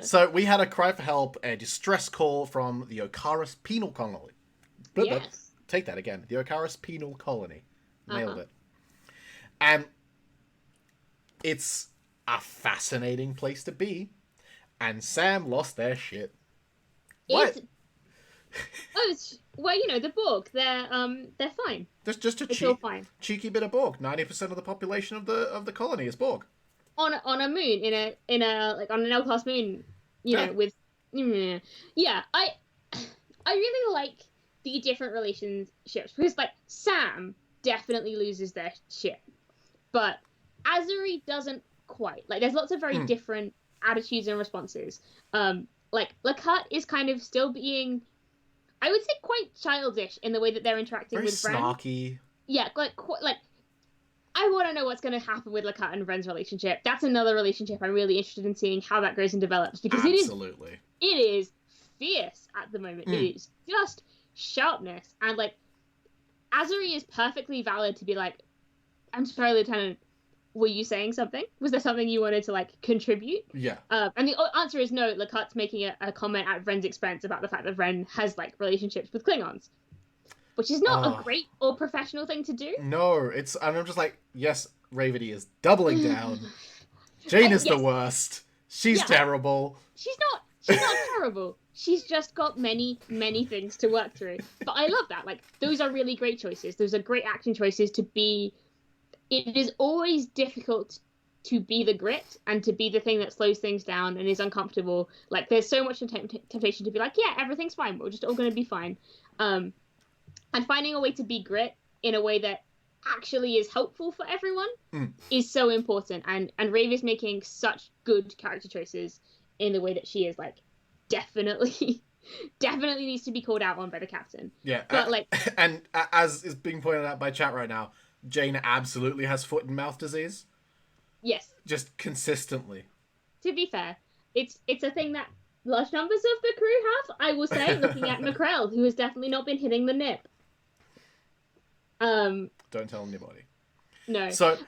A: So we had a cry for help, a distress call from the Okaris Penal Colony.
B: Yes.
A: Take that again. The Okaris Penal Colony. Nailed it. And it's a fascinating place to be. And Sam lost their shit. What?
B: Well, you know, the Borg, they're fine.
A: Just a cheeky bit of Borg. 90% of the population of the colony is Borg.
B: On a moon, in a like on an L-class moon, you know, with I really like the different relationships, because like Sam definitely loses their shit, but Azuri doesn't quite. Like, there's lots of very different attitudes and responses. Like Lakat is kind of still being, I would say, quite childish in the way that they're interacting with Vren.
A: Snarky.
B: Yeah, like I want to know what's going to happen with Lakat and Vren's relationship. That's another relationship I'm really interested in seeing how that grows and develops, because
A: Absolutely.
B: it is fierce at the moment. It is just sharpness, and like Azuri is perfectly valid to be like, I'm sorry, Lieutenant, were you saying something? Was there something you wanted to like contribute?
A: Yeah.
B: And the answer is no. Lakat's making a comment at Vren's expense about the fact that Vren has like relationships with Klingons, which is not a great or professional thing to do.
A: No, and I'm just like, yes, Ravity is doubling down. Jane is the worst. She's terrible.
B: She's not terrible. She's just got many, many things to work through. But I love that. Like, those are really great choices. Those are great action choices to be. It is always difficult to be the grit and to be the thing that slows things down and is uncomfortable. Like, there's so much temptation to be like, yeah, everything's fine. We're just all going to be fine. And finding a way to be grit in a way that actually is helpful for everyone is so important. And Rave is making such good character choices in the way that she is, like, definitely needs to be called out on by the captain.
A: Yeah.
B: But, like...
A: And as is being pointed out by chat right now, Jane absolutely has foot and mouth disease.
B: Yes.
A: Just consistently.
B: To be fair, it's a thing that large numbers of the crew have, I will say, looking at Mackrell, who has definitely not been hitting the nip.
A: Don't tell anybody.
B: No.
A: So,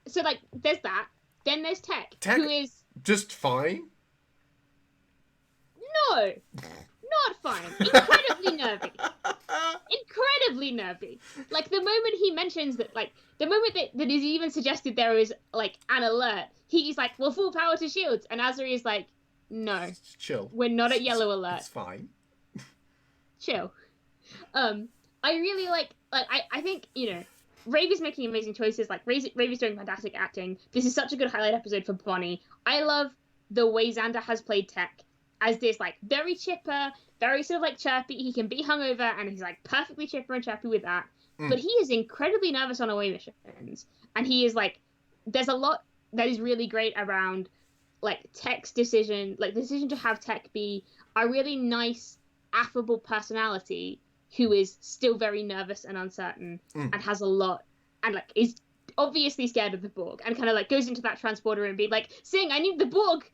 B: so like, there's that. Then there's Tech, who is...
A: just fine?
B: No. Not fine. Incredibly nervy. Incredibly nervy. Like, the moment he mentions that, like, the moment that is even suggested there is, like, an alert, he's like, well, full power to shields. And Azuri is like, no.
A: Chill.
B: We're not at yellow alert.
A: It's fine.
B: Chill. I really like I think, you know, Rave is making amazing choices. Like, Rave is doing fantastic acting. This is such a good highlight episode for Bonnie. I love the way Xander has played Tech as this, like, very chipper, very sort of, like, chirpy. He can be hungover, and he's, like, perfectly chipper and chirpy with that. But he is incredibly nervous on away missions. And he is, like, there's a lot that is really great around, like, Tech's decision, like, the decision to have Tech be a really nice, affable personality who is still very nervous and uncertain and has a lot, and, like, is obviously scared of the Borg, and kind of, like, goes into that transporter and being like, Sing, I need the Borg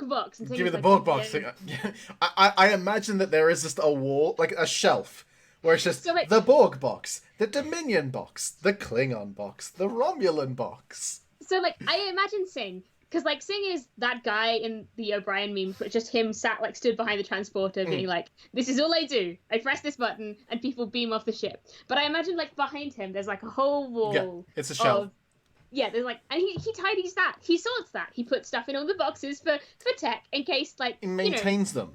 B: box. And
A: give me the
B: like,
A: Borg box. Yeah. I imagine that there is just a wall, like a shelf, where it's just so, like, the Borg box, the Dominion box, the Klingon box, the Romulan box.
B: So, like, I imagine Sing, because, like, Sing is that guy in the O'Brien meme, but just him stood behind the transporter being like, this is all I do. I press this button and people beam off the ship. But I imagine, like, behind him, there's, like, a whole wall.
A: Yeah, it's a shelf.
B: There's, like, and he tidies that. He sorts that. He puts stuff in all the boxes for Tech in case, like,
A: he maintains them.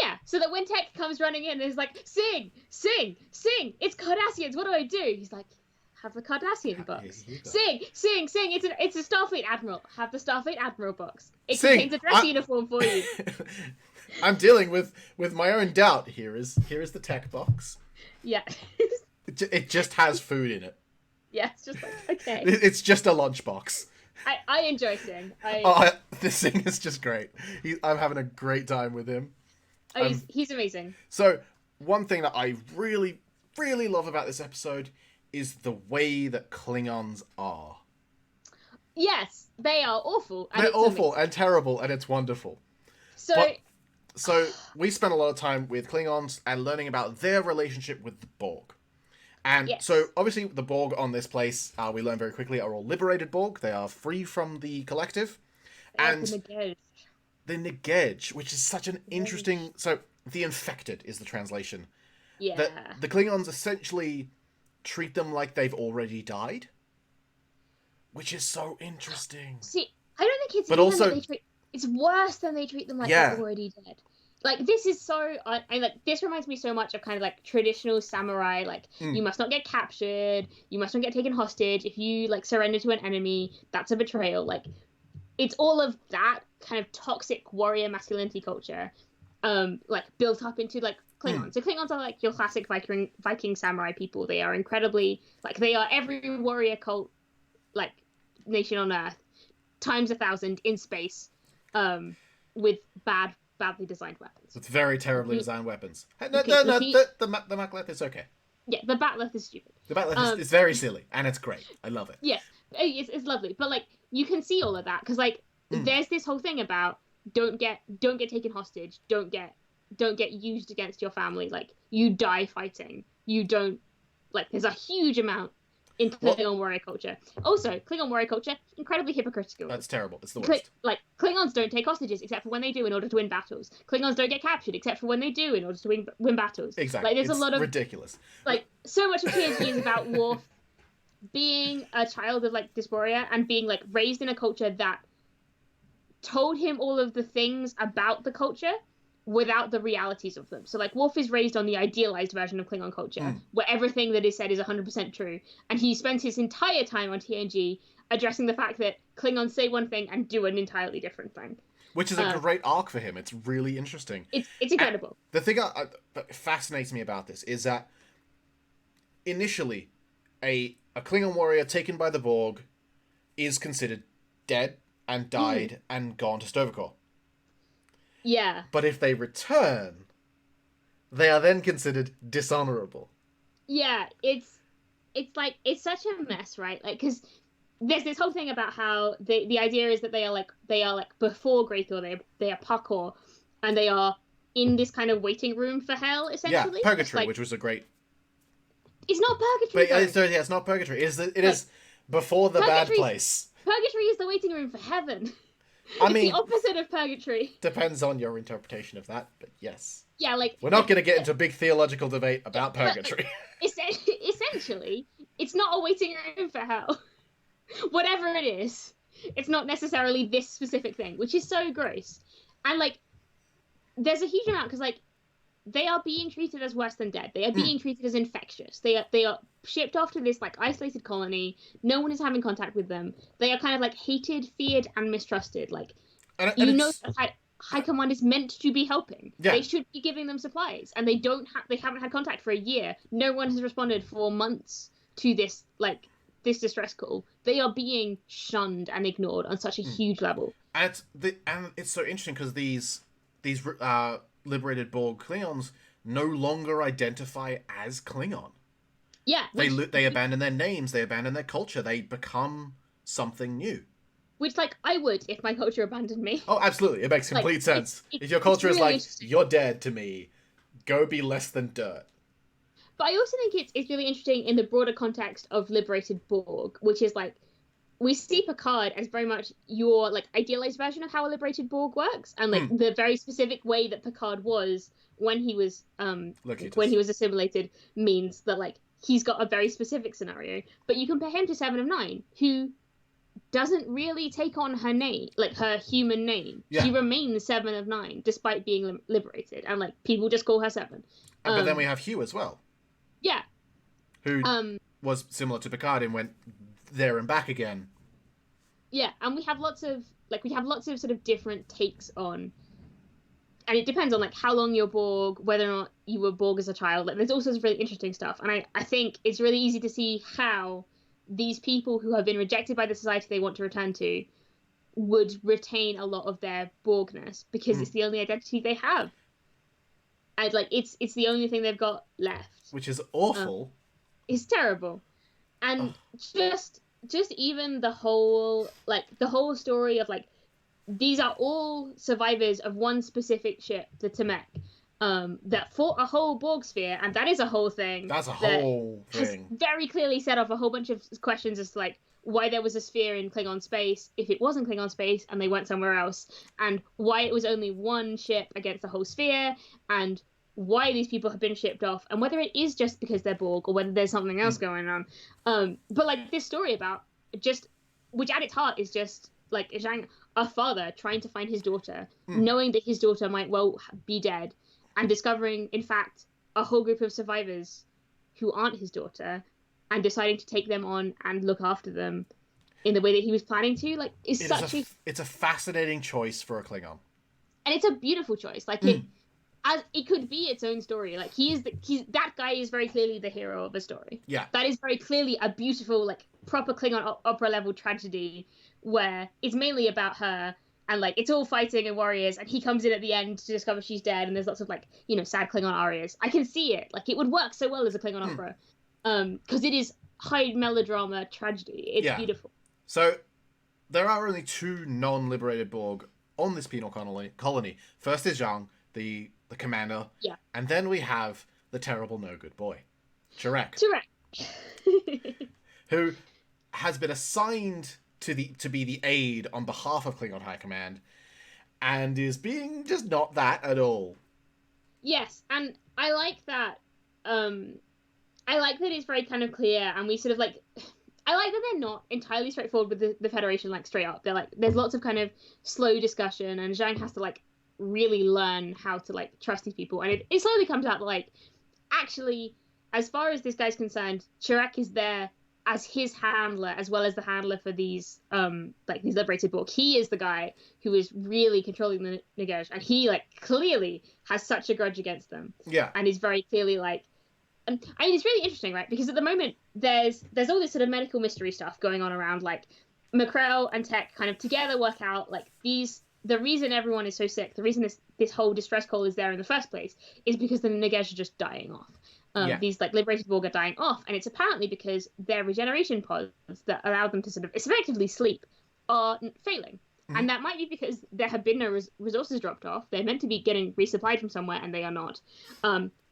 B: Yeah, so that when Tech comes running in and is like, Sing, it's Cardassians, what do I do? He's like, have the Cardassian box. Sing, it's a Starfleet Admiral. Have the Starfleet Admiral box. It contains a dress uniform for you.
A: I'm dealing with my own doubt. Here is the Tech box.
B: Yeah.
A: It just has food in it.
B: Yeah, it's just like, okay.
A: It's just a lunchbox.
B: I enjoy Sing.
A: This Sing is just great. I'm having a great time with him.
B: He's amazing.
A: So, one thing that I really, really love about this episode is the way that Klingons are.
B: Yes, they are awful.
A: They're awful and terrible, and it's wonderful.
B: So,
A: So we spent a lot of time with Klingons and learning about their relationship with the Borg. And
B: Yes.
A: so, obviously, the Borg on this place, we learn very quickly, are all liberated Borg. They are free from the collective. And the Negej, which is such an interesting... So, the infected is the translation.
B: Yeah.
A: That the Klingons essentially treat them like they've already died. Which is so interesting.
B: See, I don't think it's
A: but
B: even
A: also,
B: that they treat... It's worse than they treat them like they're already dead. Like, this is so... and, like, this reminds me so much of kind of, like, traditional samurai. Like, you must not get captured. You must not get taken hostage. If you, like, surrender to an enemy, that's a betrayal. Like, it's all of that kind of toxic warrior masculinity culture, like, built up into, like, Klingons. So Klingons are, like, your classic Viking samurai people. They are incredibly... Like, they are every warrior cult, like, nation on Earth, times 1,000 in space, with badly designed weapons.
A: It's very terribly designed weapons. No, the Macleth is okay.
B: Yeah, the Batleth is stupid.
A: The Batleth is very silly, and it's great. I love it.
B: Yeah, it's lovely. But, like, you can see all of that, because, like, there's this whole thing about don't get taken hostage, don't get used against your family, like, you die fighting. You don't... Like, there's a huge amount in Klingon warrior culture. Also, Klingon warrior culture, incredibly hypocritical.
A: That's terrible. It's the worst.
B: Like, Klingons don't take hostages except for when they do in order to win battles. Klingons don't get captured except for when they do in order to win battles.
A: Exactly.
B: Like, there's a lot of...
A: ridiculous.
B: Like, so much of TNG is about Worf being a child of, like, dysphoria and being, like, raised in a culture that told him all of the things about the culture without the realities of them. So, like, Worf is raised on the idealized version of Klingon culture, where everything that is said is 100% true, and he spends his entire time on TNG addressing the fact that Klingons say one thing and do an entirely different thing.
A: Which is a great arc for him. It's really interesting.
B: It's incredible.
A: And the thing that fascinates me about this is that initially, a Klingon warrior taken by the Borg is considered dead and died and gone to Stovikor.
B: Yeah.
A: But if they return, they are then considered dishonorable.
B: Yeah, it's like, it's such a mess, right? Like, because there's this whole thing about how the idea is that they are like before Greathor, they are parkour, and they are in this kind of waiting room for hell, essentially.
A: Yeah, purgatory, like, which was a great...
B: It's not purgatory.
A: But it's not purgatory. It is before the bad place.
B: Purgatory is the waiting room for heaven.
A: It's
B: the opposite of purgatory.
A: Depends on your interpretation of that, but yes.
B: Yeah, like...
A: We're not going to get into a big theological debate about purgatory.
B: Essentially, it's not a waiting room for hell. Whatever it is, it's not necessarily this specific thing, which is so gross. And, like, there's a huge amount, because, like, they are being treated as worse than dead. They are being treated as infectious. They are shipped off to this, like, isolated colony. No one is having contact with them. They are kind of, like, hated, feared, and mistrusted. Like, that High Command is meant to be helping. Yeah. They should be giving them supplies, and they haven't had contact for a year. No one has responded for months to this, like, this distress call. They are being shunned and ignored on such a huge level.
A: And it's so interesting because these liberated Borg Klingons no longer identify as Klingon.
B: Yeah.
A: They abandon their names, they abandon their culture, they become something new.
B: Which, like, I would if my culture abandoned me.
A: Oh, absolutely. It makes complete sense. If your culture is really like, you're dead to me, go be less than dirt.
B: But I also think it's really interesting in the broader context of liberated Borg, which is, like, we see Picard as very much your, like, idealized version of how a liberated Borg works, and, like, the very specific way that Picard was when he was assimilated means that, like, he's got a very specific scenario. But you compare him to Seven of Nine, who doesn't really take on her name, like, her human name. Yeah. She remains Seven of Nine despite being liberated, and, like, people just call her Seven.
A: But then we have Hugh as well.
B: Yeah.
A: Who was similar to Picard and went there and back again.
B: Yeah, and we have lots of sort of different takes on, and it depends on, like, how long you're Borg, whether or not you were Borg as a child. Like, there's all sorts of really interesting stuff, and I think it's really easy to see how these people who have been rejected by the society they want to return to would retain a lot of their Borgness because it's the only identity they have. And, like, it's the only thing they've got left.
A: Which is awful.
B: It's terrible. And just even the whole story of, like, these are all survivors of one specific ship, the Tamek, that fought a whole Borg sphere, and that is a whole thing.
A: That's a whole thing.
B: Has very clearly set off a whole bunch of questions as to like why there was a sphere in Klingon space if it wasn't Klingon space and they went somewhere else, and why it was only one ship against the whole sphere, and why these people have been shipped off, and whether it is just because they're Borg or whether there's something else going on. But like this story about just, which at its heart is just like Zhang, a father trying to find his daughter, knowing that his daughter might well be dead, and discovering, in fact, a whole group of survivors who aren't his daughter, and deciding to take them on and look after them in the way that he was planning to. Like, it's and it's a beautiful choice. Like it could be its own story. Like that guy is very clearly the hero of a story.
A: Yeah,
B: that is very clearly a beautiful, like, proper Klingon opera level tragedy where it's mainly about her, and like it's all fighting and warriors, and he comes in at the end to discover she's dead, and there's lots of like, you know, sad Klingon arias. I can see it. Like, it would work so well as a Klingon opera, because it is high melodrama tragedy. It's beautiful.
A: So there are only two non-liberated Borg on this penal colony. First is Zhang, the commander, and then we have the terrible no-good boy, Chirek, who has been assigned to be the aide on behalf of Klingon High Command, and is being just not that at all.
B: Yes, and I like that. I like that it's very kind of clear, and we sort of like. I like that they're not entirely straightforward with the Federation, like, straight up. They're like, there's lots of kind of slow discussion, and Zhang has to like really learn how to like trust these people, and it slowly comes out that like, actually, as far as this guy's concerned, Chirek is there as his handler as well as the handler for these these liberated Borg. He is the guy who is really controlling the Nagash, and he like clearly has such a grudge against them.
A: Yeah,
B: and is very clearly like. I mean, it's really interesting, right? Because at the moment, there's all this sort of medical mystery stuff going on around, like, Macrel and Tech kind of together work out, like, the reason everyone is so sick, the reason this whole distress call is there in the first place, is because the Nagash are just dying off. These, like, liberated Borg are dying off, and it's apparently because their regeneration pods that allow them to sort of effectively sleep are failing. Mm-hmm. And that might be because there have been no resources dropped off. They're meant to be getting resupplied from somewhere, and they are not.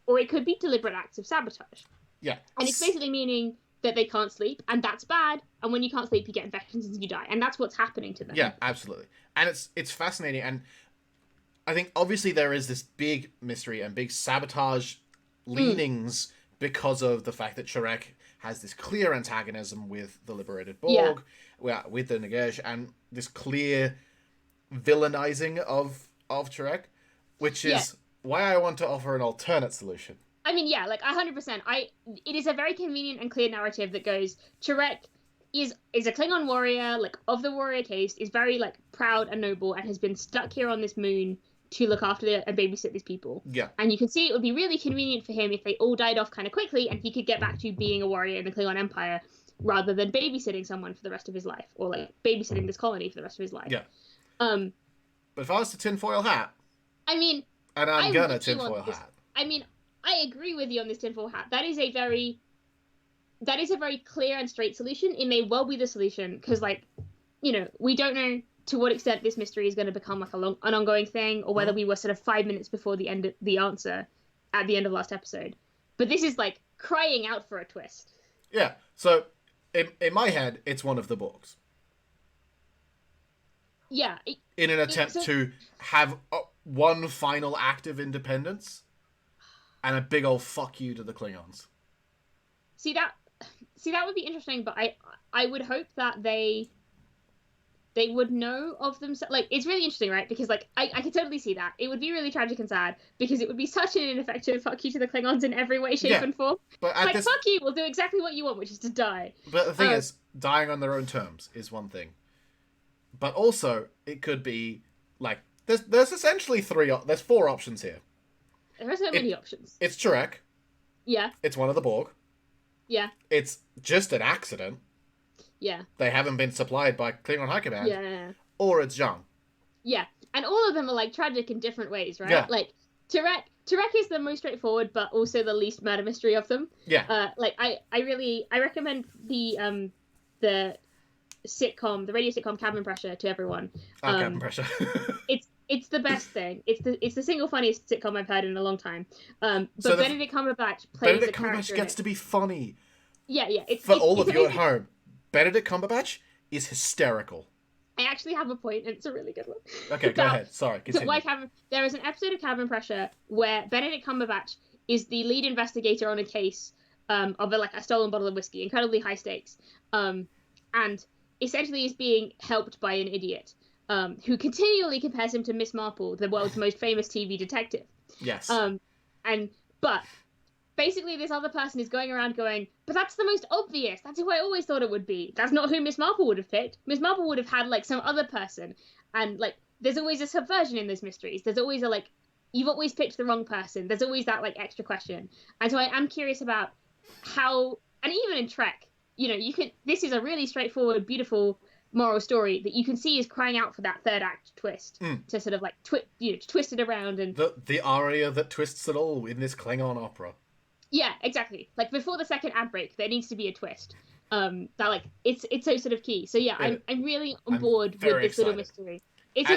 B: Or it could be deliberate acts of sabotage.
A: Yeah.
B: And it's basically meaning that they can't sleep, and that's bad. And when you can't sleep, you get infections and you die. And that's what's happening to them.
A: Yeah, absolutely. And it's fascinating. And I think obviously there is this big mystery and big sabotage leanings because of the fact that Chirek has this clear antagonism with the liberated Borg, with the Nagash, and this clear villainizing of Chirek, which is... why I want to offer an alternate solution.
B: I mean, yeah, like 100%. It is a very convenient and clear narrative that goes, Chirek is a Klingon warrior, like, of the warrior caste, is very, like, proud and noble, and has been stuck here on this moon to look after and babysit these people.
A: Yeah.
B: And you can see it would be really convenient for him if they all died off kind of quickly, and he could get back to being a warrior in the Klingon Empire, rather than babysitting someone for the rest of his life, or, like, babysitting this colony for the rest of his life.
A: Yeah. But if I was to tinfoil hat...
B: I mean...
A: And I'm gonna tinfoil hat.
B: I mean, I agree with you on this tinfoil hat. That is a very clear and straight solution. It may well be the solution, because, like, you know, we don't know to what extent this mystery is going to become like an ongoing thing, or whether we were sort of 5 minutes before the end of the answer at the end of last episode. But this is like crying out for a twist.
A: Yeah. So in my head, it's one of the Borgs.
B: Yeah.
A: In an attempt to have one final act of independence and a big old fuck you to the Klingons.
B: See that would be interesting, but I would hope that they would know of themselves. Like, it's really interesting, right? Because, like, I could totally see that. It would be really tragic and sad, because it would be such an ineffective fuck you to the Klingons in every way, shape, and form.
A: But
B: like, fuck you, we'll do exactly what you want, which is to die.
A: But the thing is, dying on their own terms is one thing. But also, it could be, like, there's essentially there's 4 options here.
B: There are so many options.
A: It's Chirek.
B: Yeah.
A: It's one of the Borg.
B: Yeah.
A: It's just an accident.
B: Yeah.
A: They haven't been supplied by Klingon High Command.
B: Yeah.
A: Or it's Zhang.
B: Yeah. And all of them are, like, tragic in different ways, right?
A: Yeah.
B: Like, Chirek is the most straightforward, but also the least murder mystery of them.
A: Yeah.
B: Like, I recommend the sitcom, the radio sitcom Cabin Pressure to everyone.
A: Cabin Pressure.
B: It's the best thing. It's the single funniest sitcom I've heard in a long time. But Benedict Cumberbatch plays
A: Benedict
B: a character.
A: Cumberbatch gets to be funny.
B: Yeah.
A: For all of you at home, Benedict Cumberbatch is hysterical.
B: I actually have a point, and it's a really good one.
A: Okay, go ahead. Sorry, continue.
B: There is an episode of Cabin Pressure where Benedict Cumberbatch is the lead investigator on a case of a stolen bottle of whiskey, incredibly high stakes, and essentially is being helped by an idiot who continually compares him to Miss Marple, the world's most famous TV detective.
A: Yes.
B: But basically this other person is going around going, but that's the most obvious. That's who I always thought it would be. That's not who Miss Marple would have picked. Miss Marple would have had like some other person. And like, there's always a subversion in those mysteries. There's always you've always picked the wrong person. There's always that like extra question. And so I am curious about how, and even in Trek, this is a really straightforward, beautiful moral story that you can see is crying out for that third act twist to sort of like twist it around. And
A: the aria that twists it all in this Klingon opera.
B: Yeah, exactly. Like before the second ad break, there needs to be a twist. That like it's so sort of key. So yeah, I'm really on board with this little mystery. It's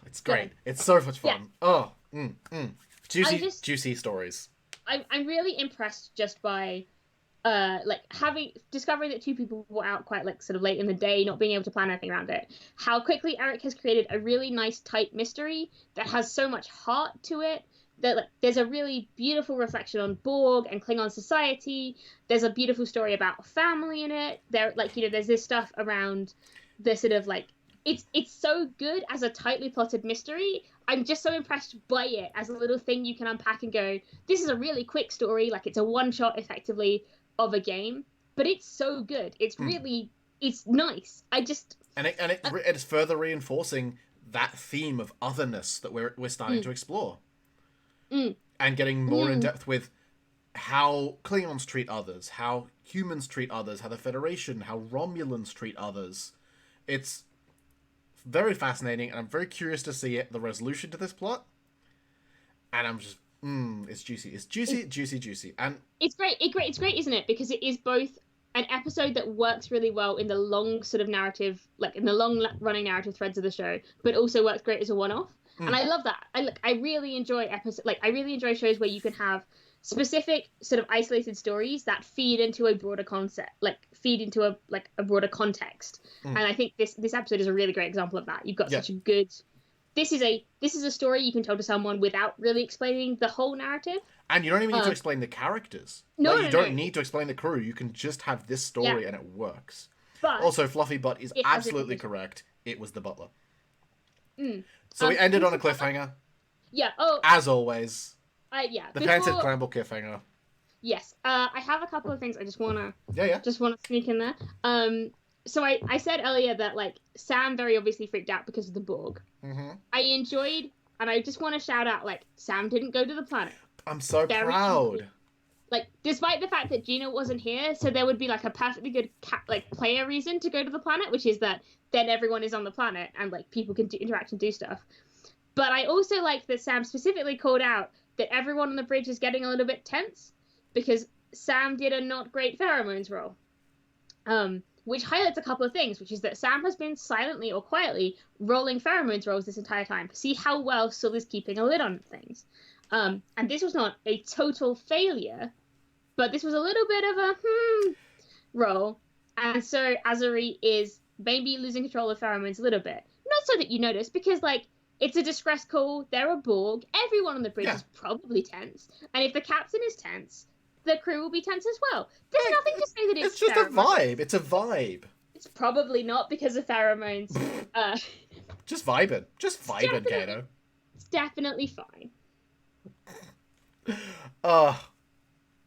B: it's
A: great. It's so much fun. Yeah. Juicy stories.
B: I'm really impressed just by discovering that two people were out quite like sort of late in the day, not being able to plan anything around it. How quickly Eric has created a really nice tight mystery that has so much heart to it. That there's a really beautiful reflection on Borg and Klingon society. There's a beautiful story about family in it. There's this stuff around the sort of like it's so good as a tightly plotted mystery. I'm just so impressed by it as a little thing you can unpack and go, this is a really quick story. Like it's a one shot effectively of a game, but it's so good. It's really it's nice.
A: It's further reinforcing that theme of otherness that we're starting to explore. And getting more in depth with how Klingons treat others, how humans treat others, how the Federation, how Romulans treat others. It's very fascinating, and I'm very curious to see the resolution to this plot. And I'm just, it's juicy. It's juicy. And
B: it's great. It's great, isn't it? Because it is both an episode that works really well in the long sort of narrative, like in the long running narrative threads of the show, but also works great as a one-off. And I love that. I really enjoy shows where you can have specific sort of isolated stories that feed into a broader concept, like feed into a broader context. And I think this episode is a really great example of that. You've got such a good. This is a story you can tell to someone without really explaining the whole narrative.
A: And you don't even need to explain the characters. You don't need to explain the crew. You can just have this story and it works. But also, Fluffy Butt is absolutely correct. It was the butler. So we ended on a cliffhanger.
B: Yeah.
A: As always.
B: The
A: Painted Clamble cliffhanger.
B: Yes. I have a couple of things I just wanna.
A: Yeah.
B: Just wanna sneak in there. So I said earlier that like Sam very obviously freaked out because of the Borg. Mm-hmm. I enjoyed, and I just want to shout out like Sam didn't go to the planet.
A: I'm so proud.
B: Easy. Like, despite the fact that Gina wasn't here, so there would be like a perfectly good player reason to go to the planet, which is that then everyone is on the planet and like people can interact and do stuff. But I also like that Sam specifically called out that everyone on the bridge is getting a little bit tense because Sam did a not great pheromones roll. Which highlights a couple of things, which is that Sam has been silently or quietly rolling pheromones rolls this entire time to see how well Sul is keeping a lid on things. And this was not a total failure, but this was a little bit of a roll. And so Azuri is maybe losing control of pheromones a little bit. Not so that you notice, because, like, it's a distress call, they're a Borg, everyone on the bridge is probably tense. And if the captain is tense, the crew will be tense as well. There's nothing to say that it's
A: just pheromones. A vibe. It's a vibe.
B: It's probably not because of pheromones.
A: Just vibing. Just vibing, Kato.
B: It's definitely fine.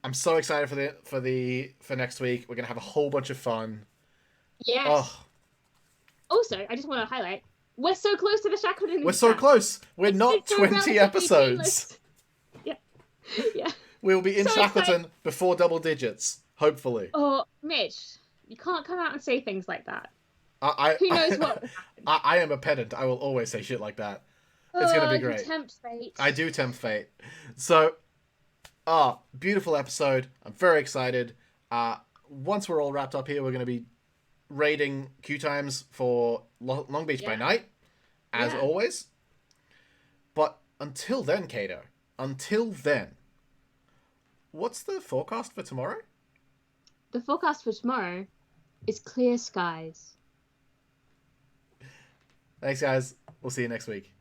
A: I'm so excited for next week. We're gonna have a whole bunch of fun.
B: Yes. Also, I just want to highlight, we're so close to the Shackleton.
A: We're so close. We're not 20 episodes.
B: Yeah.
A: We'll be in Shackleton before double digits, hopefully.
B: Oh, Mitch, you can't come out and say things like that.
A: Who
B: knows what will happen?
A: I am a pedant. I will always say shit like that. It's going to be great.
B: You tempt fate.
A: I do tempt fate. So, beautiful episode. I'm very excited. Once we're all wrapped up here, we're going to be raiding queue times for Long Beach by night, as always. But until then, Kato, what's the forecast for tomorrow?
B: The forecast for tomorrow is clear skies.
A: Thanks, guys. We'll see you next week.